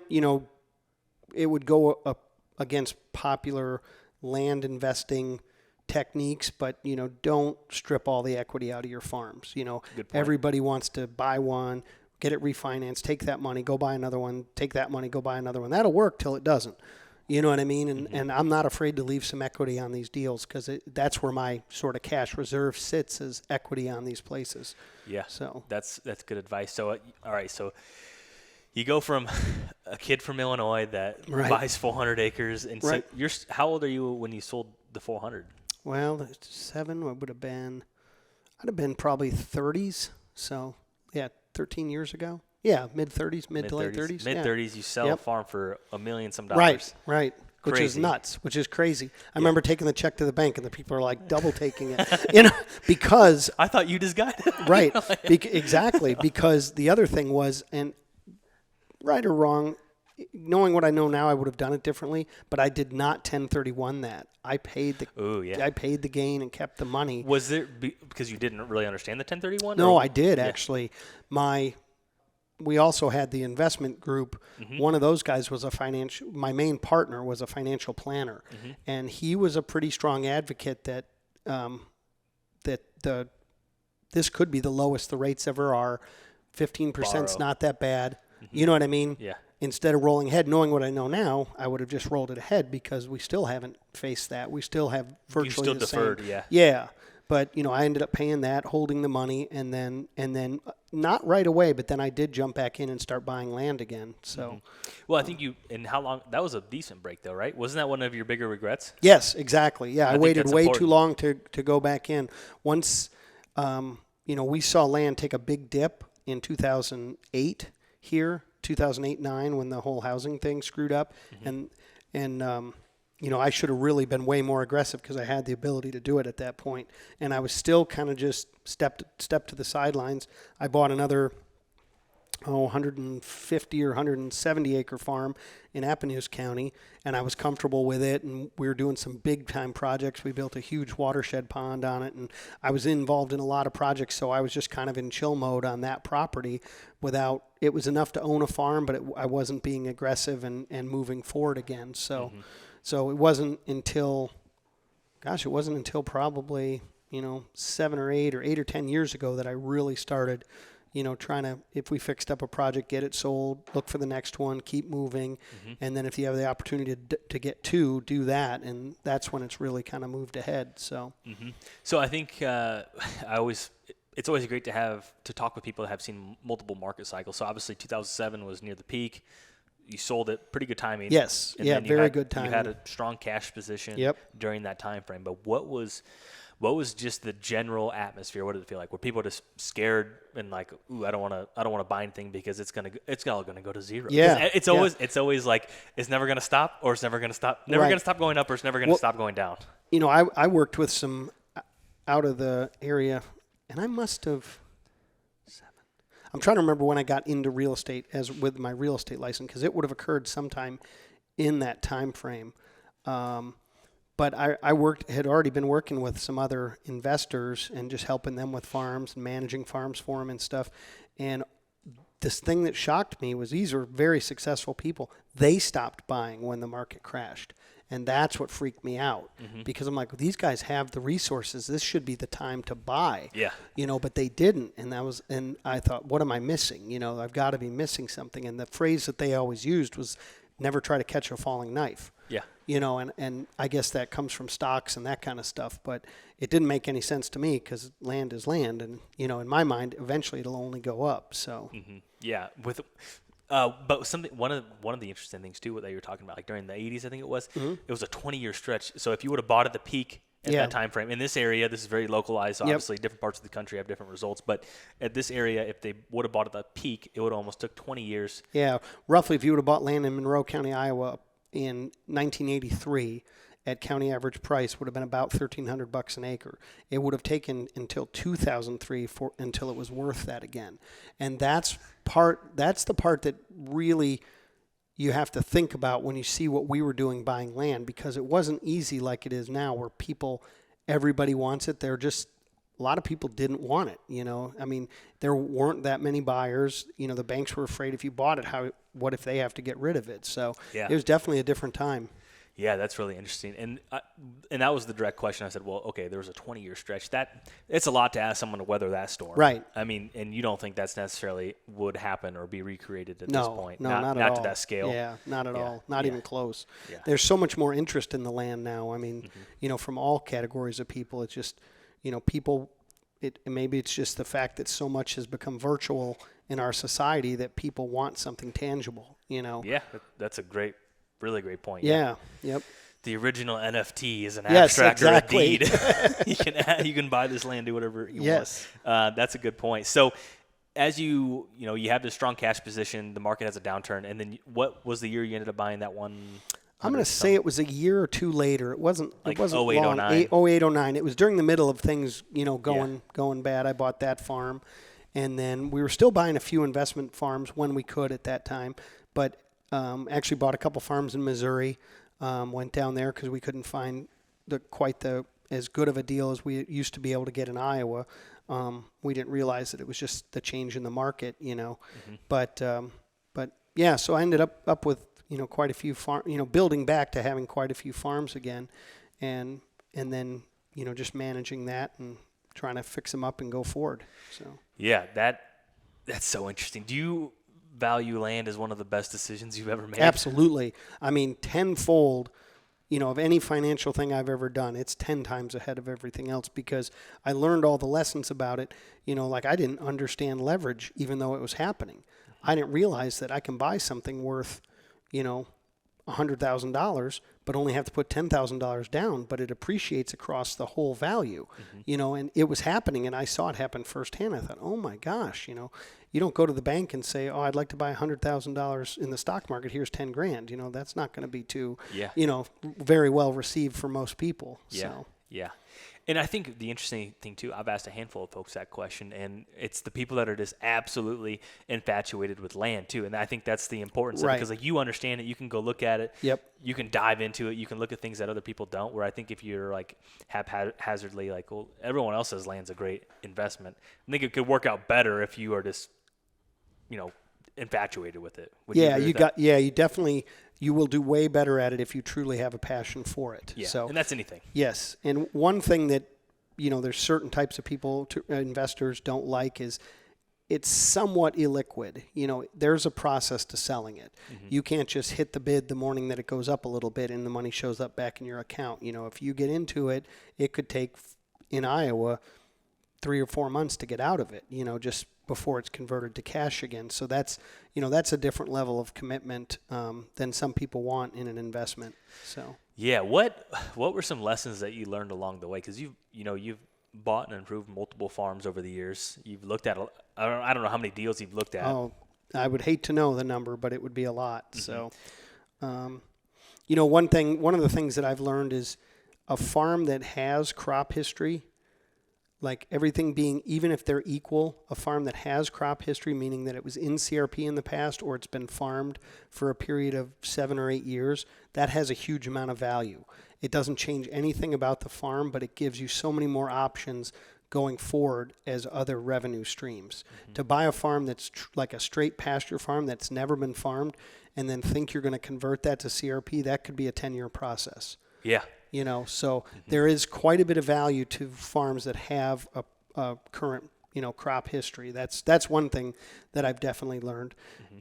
it would go up against popular land investing techniques, but, don't strip all the equity out of your farms. Good point. Everybody wants to buy one, get it refinanced, take that money, go buy another one, take that money, go buy another one. That'll work till it doesn't. You know what I mean? And I'm not afraid to leave some equity on these deals because that's where my sort of cash reserve sits, as equity on these places. Yeah. So that's good advice. So, all right. So you go from a kid from Illinois that buys 400 acres. And so how old are you when you sold the 400? Well, 7 would have been, I'd have been probably 30s. So, yeah, 13 years ago. Yeah, mid-30s, mid to late 30s. Mid-30s, you sell a farm for $1 million some. Right. Which Crazy. Is nuts, which is crazy. I remember taking the check to the bank, and the people are like double taking it, because I thought you just got it. Right, exactly. Because the other thing was, and right or wrong, knowing what I know now, I would have done it differently. But I did not 1031 that. I paid the gain and kept the money. Was there because you didn't really understand the 1031? No, I did actually. We also had the investment group. One of those guys was my main partner was a financial planner. And he was a pretty strong advocate that this could be the lowest the rates ever are. 15% is not that bad. You know what I mean? Yeah. Instead of rolling ahead, knowing what I know now, I would have just rolled it ahead because we still haven't faced that. We still have virtually the same. Deferred, yeah. Yeah. But, I ended up paying that, holding the money, and then not right away, but then I did jump back in and start buying land again. So, Well, I think how long, that was a decent break though, right? Wasn't that one of your bigger regrets? Yes, exactly. Yeah, I waited way important. too long to go back in. Once, we saw land take a big dip in 2008 here, 2008-9, when the whole housing thing screwed up. And I should have really been way more aggressive because I had the ability to do it at that point. And I was still kind of just stepped to the sidelines. I bought another 150 or 170 acre farm in Appanoose County, and I was comfortable with it. And we were doing some big time projects. We built a huge watershed pond on it, and I was involved in a lot of projects. So I was just kind of in chill mode on that property. It was enough to own a farm, but I wasn't being aggressive and moving forward again. So. So it wasn't until probably, 7 or 8 or 10 years ago that I really started, trying to, if we fixed up a project, get it sold, look for the next one, keep moving. And then if you have the opportunity to get two, do that. And that's when it's really kind of moved ahead. So, So I think it's always great to talk with people that have seen multiple market cycles. So obviously 2007 was near the peak. You sold it, pretty good timing. Yes, And very good timing. You had a strong cash position during that time frame. But what was just the general atmosphere? What did it feel like? Were people just scared and like, ooh, I don't want to buy anything because it's all gonna go to zero? Yeah, it's always like it's never gonna stop, or it's never gonna stop, gonna stop going up, or it's never gonna stop going down. I worked with some out of the area, and I must have. I'm trying to remember when I got into real estate with my real estate license, because it would have occurred sometime in that time frame. But I had already been working with some other investors and just helping them with farms and managing farms for them and stuff. And this thing that shocked me was these are very successful people. They stopped buying when the market crashed. And that's what freaked me out because I'm like, well, these guys have the resources. This should be the time to buy. Yeah. But they didn't. And I thought, what am I missing? I've got to be missing something. And the phrase that they always used was never try to catch a falling knife. Yeah. And I guess that comes from stocks and that kind of stuff, but it didn't make any sense to me because land is land. And, in my mind, eventually it'll only go up. So, yeah. But one of the interesting things too, what you were talking about, like during the 80s, I think it was a 20-year stretch. So if you would have bought at the peak at that time frame in this area, this is very localized. Obviously, different parts of the country have different results. But at this area, if they would have bought at the peak, it would have almost took 20 years. Yeah, roughly, if you would have bought land in Monroe County, Iowa, in 1983, at county average price, would have been about $1,300 an acre. It would have taken until 2003 until it was worth that again, and that's the part that really you have to think about when you see what we were doing buying land, because it wasn't easy like it is now, where everybody wants it. A lot of people didn't want it. I mean, there weren't that many buyers. The banks were afraid if you bought it, what if they have to get rid of it? So it was definitely a different time. Yeah, that's really interesting. And that was the direct question. I said, well, okay, there was a 20-year stretch. It's a lot to ask someone to weather that storm. Right. I mean, and you don't think that's necessarily would happen or be recreated at this point? No, not at all. Not to that scale. Yeah, not at all. Not even close. Yeah. There's so much more interest in the land now. I mean, from all categories of people. It's just, people. Maybe it's just the fact that so much has become virtual in our society that people want something tangible. Yeah, that's a really great point. Yeah. Yep. The original NFT is an yes, abstract exactly. or a deed. you can buy this land, do whatever you want. That's a good point. So as you have this strong cash position, the market has a downturn, and then what was the year you ended up buying that one? I'm going to say it was a year or two later. It wasn't 08, long. 09. 08, 09. It was during the middle of things, going bad. I bought that farm, and then we were still buying a few investment farms when we could at that time, but actually bought a couple farms in Missouri. Went down there because we couldn't find as good of a deal as we used to be able to get in Iowa. We didn't realize that it was just the change in the market, But yeah, so I ended up with quite a few building back to having quite a few farms again, and then just managing that and trying to fix them up and go forward. So yeah, that's so interesting. Do you value land as one of the best decisions you've ever made? Absolutely. I mean, tenfold. Of any financial thing I've ever done, it's 10 times ahead of everything else because I learned all the lessons about it. Like I didn't understand leverage even though it was happening. I didn't realize that I can buy something worth, $100,000, but only have to put $10,000 down, but it appreciates across the whole value, and it was happening and I saw it happen firsthand. I thought, oh my gosh, you don't go to the bank and say, oh, I'd like to buy $100,000 in the stock market. Here's 10 grand. That's not going to be too, very well received for most people. Yeah. So. Yeah. And I think the interesting thing too, I've asked a handful of folks that question, and it's the people that are just absolutely infatuated with land too. And I think that's the importance of it, because you understand it, you can go look at it, you can dive into it, you can look at things that other people don't. Where I think if you're like haphazardly like, well, everyone else says land's a great investment, I think it could work out better if you are just, infatuated with it. You will do way better at it if you truly have a passion for it. Yeah, so, and that's anything. Yes, and one thing that, there's certain types of people, investors don't like is it's somewhat illiquid. There's a process to selling it. You can't just hit the bid the morning that it goes up a little bit and the money shows up back in your account. If you get into it, it could take, in Iowa, 3 or 4 months to get out of it, just before it's converted to cash again. So that's a different level of commitment than some people want in an investment. So yeah, what were some lessons that you learned along the way? Because you've bought and improved multiple farms over the years. You've looked at I don't know how many deals you've looked at. Oh, I would hate to know the number, but it would be a lot. So, one of the things that I've learned is a farm that has crop history like everything being, even if they're equal, a farm that has crop history, meaning that it was in CRP in the past or it's been farmed for a period of 7 or 8 years, that has a huge amount of value. It doesn't change anything about the farm, but it gives you so many more options going forward as other revenue streams. To buy a farm that's like a straight pasture farm that's never been farmed and then think you're going to convert that to CRP, that could be a 10-year process. Yeah. So there is quite a bit of value to farms that have a current, crop history. That's one thing that I've definitely learned.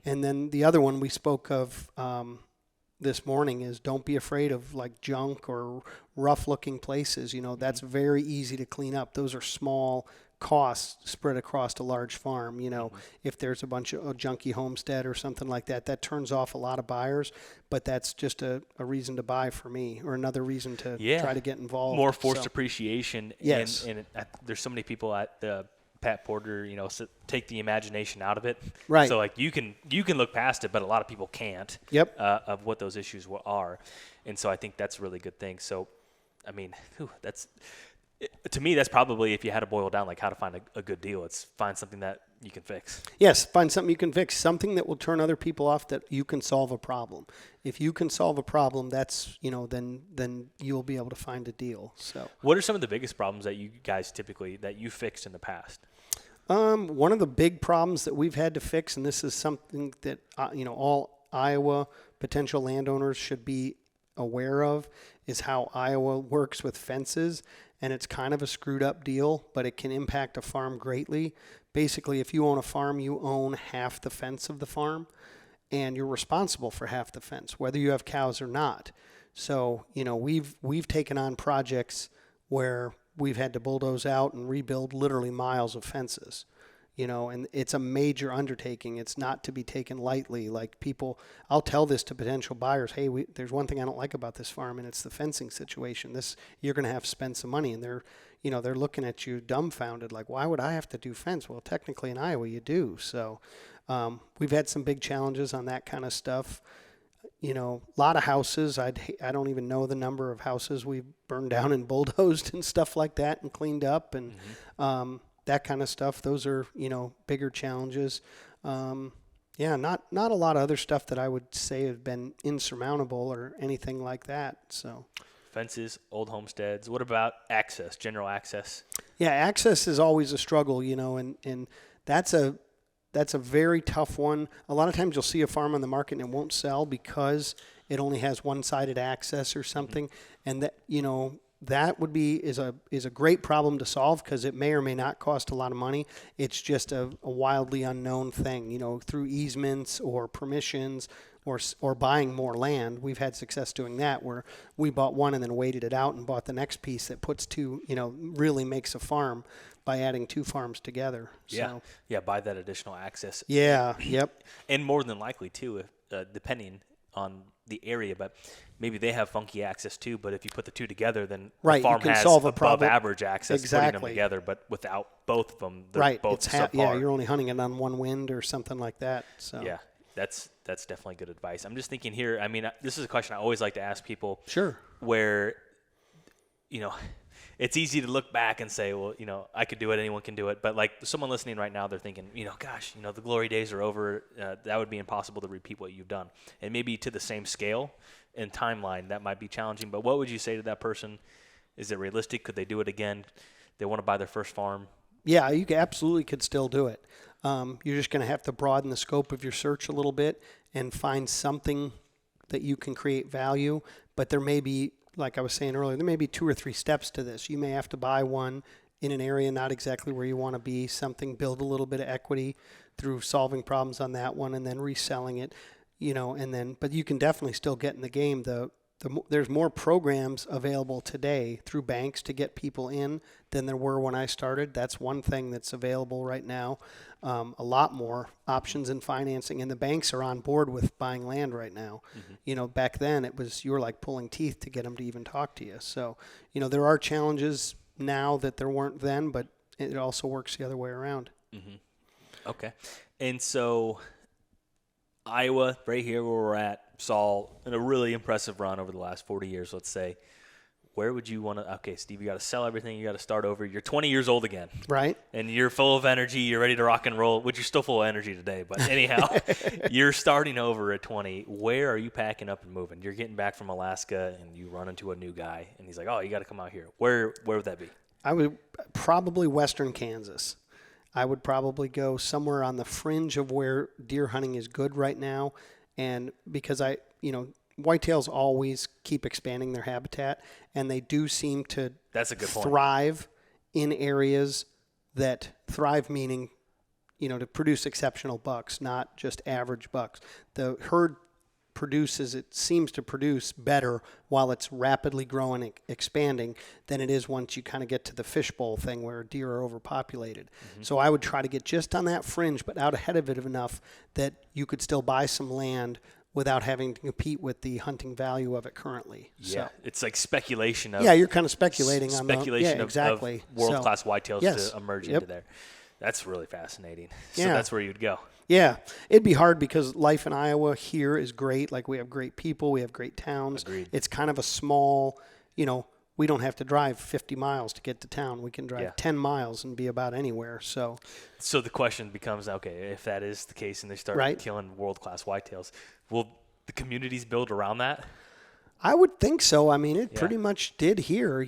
And then the other one we spoke of this morning is don't be afraid of like junk or rough looking places. That's very easy to clean up. Those are small costs spread across a large farm. If there's a bunch of junky homestead or something like that, that turns off a lot of buyers, but that's just a reason to buy for me, or another reason to try to get involved. More forced appreciation. Yes. And there's so many people at the Pat Porter, take the imagination out of it. Right. So like you can look past it, but a lot of people can't. Yep. Of what those issues are, and so I think that's a really good thing. So, I mean, to me, that's probably, if you had to boil down like how to find a good deal, it's find something that you can fix. Yes, find something you can fix, something that will turn other people off, that you can solve a problem. If you can solve a problem, that's, then you'll be able to find a deal. So, what are some of the biggest problems that you guys that you fixed in the past? One of the big problems that we've had to fix, and this is something that, all Iowa potential landowners should be aware of, is how Iowa works with fences. And it's kind of a screwed up deal, but it can impact a farm greatly. Basically, if you own a farm, you own half the fence of the farm, and you're responsible for half the fence, whether you have cows or not. So, we've taken on projects where we've had to bulldoze out and rebuild literally miles of fences. And it's a major undertaking. It's not to be taken lightly. Like I'll tell this to potential buyers, hey, there's one thing I don't like about this farm, and it's the fencing situation. You're going to have to spend some money, and they're looking at you dumbfounded, like, why would I have to do fence? Well, technically in Iowa you do. So we've had some big challenges on that kind of stuff. A lot of houses, I don't even know the number of houses we've burned down and bulldozed and stuff like that and cleaned up, and that kind of stuff. Those are, bigger challenges. Not a lot of other stuff that I would say have been insurmountable or anything like that. So fences, old homesteads. What about access, general access? Yeah, access is always a struggle, and that's a very tough one. A lot of times you'll see a farm on the market and it won't sell because it only has one-sided access or something, and that, that is a great problem to solve, because it may or may not cost a lot of money. It's just a wildly unknown thing, through easements or permissions or buying more land. We've had success doing that, where we bought one and then waited it out and bought the next piece that puts two, really makes a farm by adding two farms together. Yeah. Buy that additional access. Yeah. Yep. And more than likely too, if, depending on the area, but maybe they have funky access too. But if you put the two together, then the farm has solve above average access. Exactly. Putting them together, but without both of them, they're right. both subpar. You're only hunting it on one wind or something like that. So yeah, that's definitely good advice. I'm just thinking here. I mean, this is a question I always like to ask people. Sure. Where, it's easy to look back and say, well, I could do it, anyone can do it. But like someone listening right now, they're thinking, gosh, the glory days are over. That would be impossible to repeat what you've done. And maybe to the same scale and timeline, that might be challenging. But what would you say to that person? Is it realistic? Could they do it again? They want to buy their first farm. Yeah, you absolutely could still do it. You're just going to have to broaden the scope of your search a little bit and find something that you can create value. But there may be, like I was saying earlier, there may be 2 or 3 steps to this. You may have to buy one in an area not exactly where you want to be, build a little bit of equity through solving problems on that one and then reselling it, but you can definitely still get in the game. There's more programs available today through banks to get people in than there were when I started. That's one thing that's available right now. A lot more options in financing, and the banks are on board with buying land right now. Back then you were like pulling teeth to get them to even talk to you. So, there are challenges now that there weren't then, but it also works the other way around. Okay. And so Iowa, right here where we're at, saw in a really impressive run over the last 40 years, let's say. where would you want to? Okay, Steve, you got to sell everything. You got to start over. You're 20 years old again, Right. and you're full of energy. You're ready to rock and roll, which you're still full of energy today. But anyhow, you're starting over at 20. Where are you packing up and moving? You're getting back from Alaska, and you run into a new guy, and he's like, "Oh, you got to come out here." Where would that be? I would probably western Kansas. I would probably go somewhere on the fringe of where deer hunting is good right now. And because whitetails always keep expanding their habitat, and they do seem to That's a good point. thrive in areas that thrive, meaning, to produce exceptional bucks, not just average bucks. The herd seems to produce better while it's rapidly growing and expanding than it is once you kind of get to the fishbowl thing where deer are overpopulated. So I would try to get just on that fringe, but out ahead of it enough that you could still buy some land without having to compete with the hunting value of it currently. Yeah, it's like speculation of you're kind of speculating on speculation the, of world-class whitetails yes. to emerge Yep. into there. That's really fascinating. So Yeah. that's where you'd go. Yeah, it'd be hard because life in Iowa here is great. Like, we have great people, we have great towns. Agreed. It's kind of a small, we don't have to drive 50 miles to get to town. We can drive 10 miles and be about anywhere. So the question becomes, okay, if that is the case and they start killing world-class whitetails, will the communities build around that? I would think so. I mean, it pretty much did here,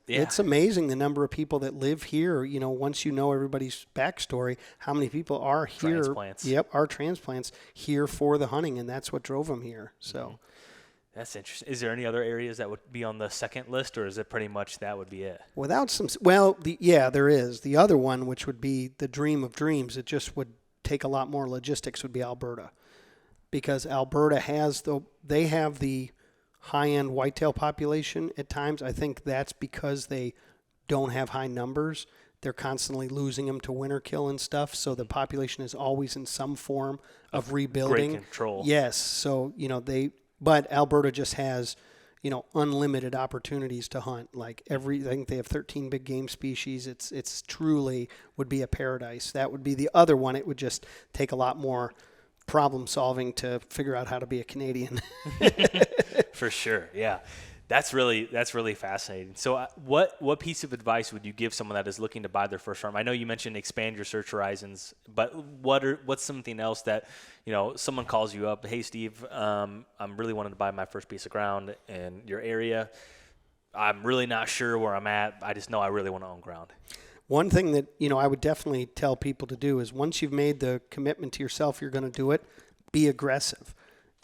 It's amazing the number of people that live here. Once you know everybody's backstory, how many people are here. Transplants. Yep, are transplants here for the hunting, and that's what drove them here. So That's interesting. Is there any other areas that would be on the second list, or is it pretty much that would be it? There is. The other one, which would be the dream of dreams, it just would take a lot more logistics, would be Alberta. Because Alberta have the high-end whitetail population at times. I think that's because they don't have high numbers. They're constantly losing them to winter kill and stuff, so the population is always in some form of rebuilding. Great control. Yes, so but Alberta just has unlimited opportunities to hunt. Like I think they have 13 big game species. It's truly would be a paradise. That would be the other one. It would just take a lot more problem solving to figure out how to be a Canadian. For sure, yeah. That's really fascinating. So what piece of advice would you give someone that is looking to buy their first farm? I know you mentioned expand your search horizons, but what's something else that, someone calls you up, hey, Steve, I'm really wanting to buy my first piece of ground in your area. I'm really not sure where I'm at. I just know I really want to own ground. One thing that, I would definitely tell people to do is once you've made the commitment to yourself, you're going to do it, be aggressive.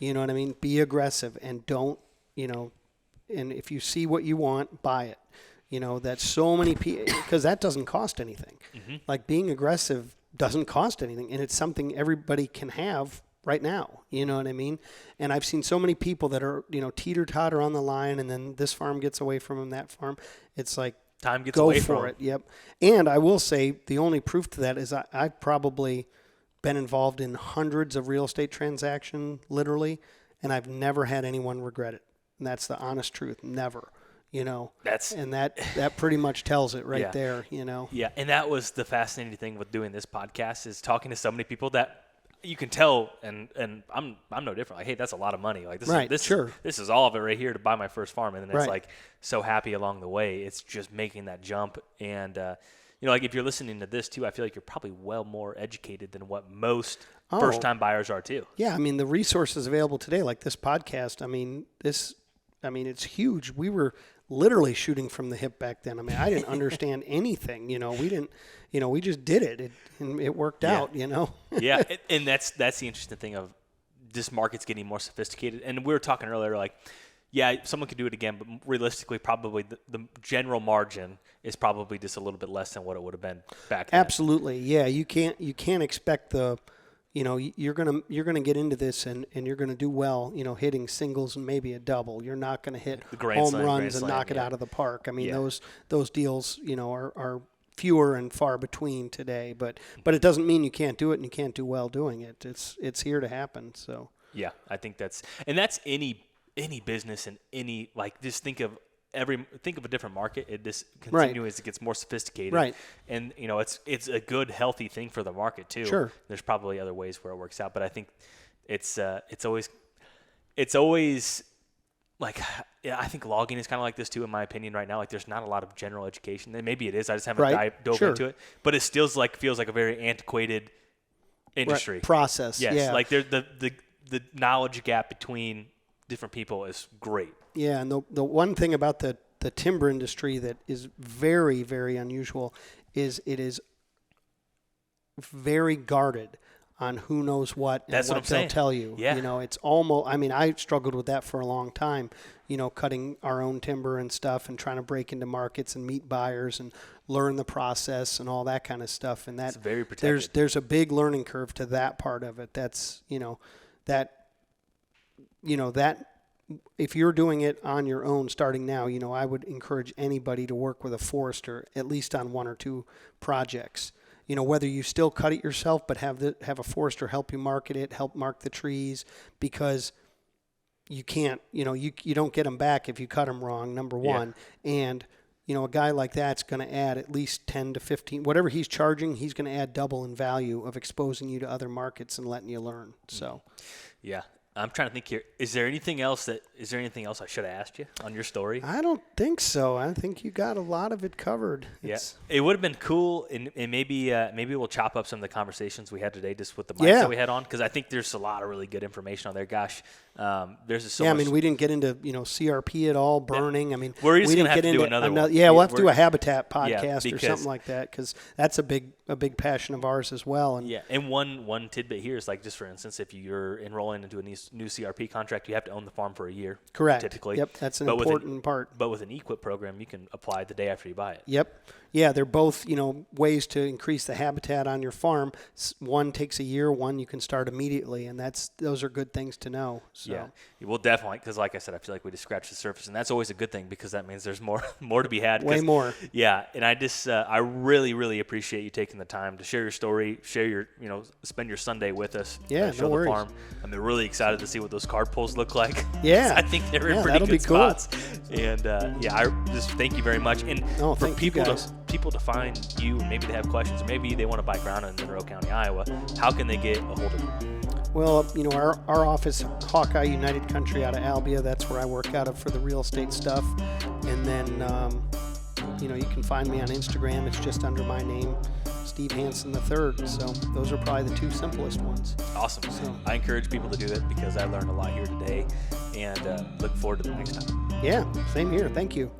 You know what I mean? Be aggressive and don't, and if you see what you want, buy it. That's so many people, because that doesn't cost anything. Mm-hmm. Like, being aggressive doesn't cost anything, and it's something everybody can have right now. You know what I mean? And I've seen so many people that are, teeter-totter on the line, and then this farm gets away from them, that farm. It's like, time gets go away for from it. Yep. And I will say the only proof to that is I've probably been involved in hundreds of real estate transactions, literally, and I've never had anyone regret it. And that's the honest truth. Never. That pretty much tells it right there. Yeah, and that was the fascinating thing with doing this podcast, is talking to so many people that you can tell, and I'm no different. Like, hey, that's a lot of money. Like, this is all of it right here to buy my first farm, and then it's like so happy along the way. It's just making that jump, and like, if you're listening to this too, I feel like you're probably well more educated than what most first-time buyers are too. Yeah, I mean, the resources available today, like this podcast. It's huge. We were literally shooting from the hip back then. I mean, I didn't understand anything. We didn't. We just did it, and it worked out. Yeah, and that's the interesting thing of this market's getting more sophisticated. And we were talking earlier, like, yeah, someone could do it again, but realistically, probably the general margin is probably just a little bit less than what it would have been back then. Absolutely, yeah. You can't expect the. You're gonna get into this and you're gonna do well. Hitting singles and maybe a double. You're not gonna hit home runs and knock it out of the park. I mean, those deals, are fewer and far between today. But it doesn't mean you can't do it and you can't do well doing it. It's here to happen. So yeah, I think that's any business and any, like, just think of a different market. It just continues, it gets more sophisticated. Right. And it's a good, healthy thing for the market too. Sure. There's probably other ways where it works out, but I think it's always like, yeah, I think logging is kind of like this too, in my opinion, right now. Like, there's not a lot of general education. And maybe it is. I just haven't dove into it. But it still feels like a very antiquated industry. Process. Yes. Yeah. Like, the knowledge gap between different people is great. Yeah, and the one thing about the timber industry that is very, very unusual is it is very guarded on who knows what and That's what I'm they'll saying. tell you. Yeah. You know, it's almost, I mean, I struggled with that for a long time, you know, cutting our own timber and stuff and trying to break into markets and meet buyers and learn the process and all that kind of stuff. And It's very protected. there's a big learning curve to that part of it. That's, that if you're doing it on your own starting now, I would encourage anybody to work with a forester at least on 1 or 2 projects. Whether you still cut it yourself, but have a forester help you market it, help mark the trees, because you can't, you don't get them back if you cut them wrong, number one. And, a guy like that's going to add at least 10 to 15, whatever he's charging, he's going to add double in value of exposing you to other markets and letting you learn. So, yeah. I'm trying to think here. Is there anything else I should have asked you on your story? I don't think so. I think you got a lot of it covered. Yes. Yeah. It would have been cool, and maybe we'll chop up some of the conversations we had today just with the mics that we had on, because I think there's a lot of really good information on there. Gosh, there's so much. I mean, we didn't get into CRP at all, burning. Yeah. I mean, we're just going to have to do another one. Yeah, we'll have to do a habitat podcast or because, something like that, because that's a big passion of ours as well. And and one tidbit here is, like, just for instance, if you're enrolling into a new CRP contract, you have to own the farm for a year. Correct. Typically. Yep, that's an important part. But with an EQIP program, you can apply the day after you buy it. Yep. Yeah, they're both, ways to increase the habitat on your farm. One takes a year, one you can start immediately, and those are good things to know. So. Yeah, well, definitely, because like I said, I feel like we just scratched the surface, and that's always a good thing, because that means there's more to be had. Way more. Yeah, and I just I really, really appreciate you taking the time to share your story, share your spend your Sunday with us. Yeah, show no worries. the farm. I'm really excited to see what those card pulls look like. Yeah, I think they're in pretty that'll good be cool. spots. And I just thank you very much. And for people to find you, and maybe they have questions, or maybe they want to buy ground in Monroe County, Iowa, how can they get a hold of you? Well, our office, Hawkeye United Country out of Albia, that's where I work out of for the real estate stuff. And then, you can find me on Instagram. It's just under my name, Steve Hanson III. So those are probably the 2 simplest ones. Awesome. So I encourage people to do it, because I learned a lot here today, and look forward to the next time. Yeah, same here. Thank you.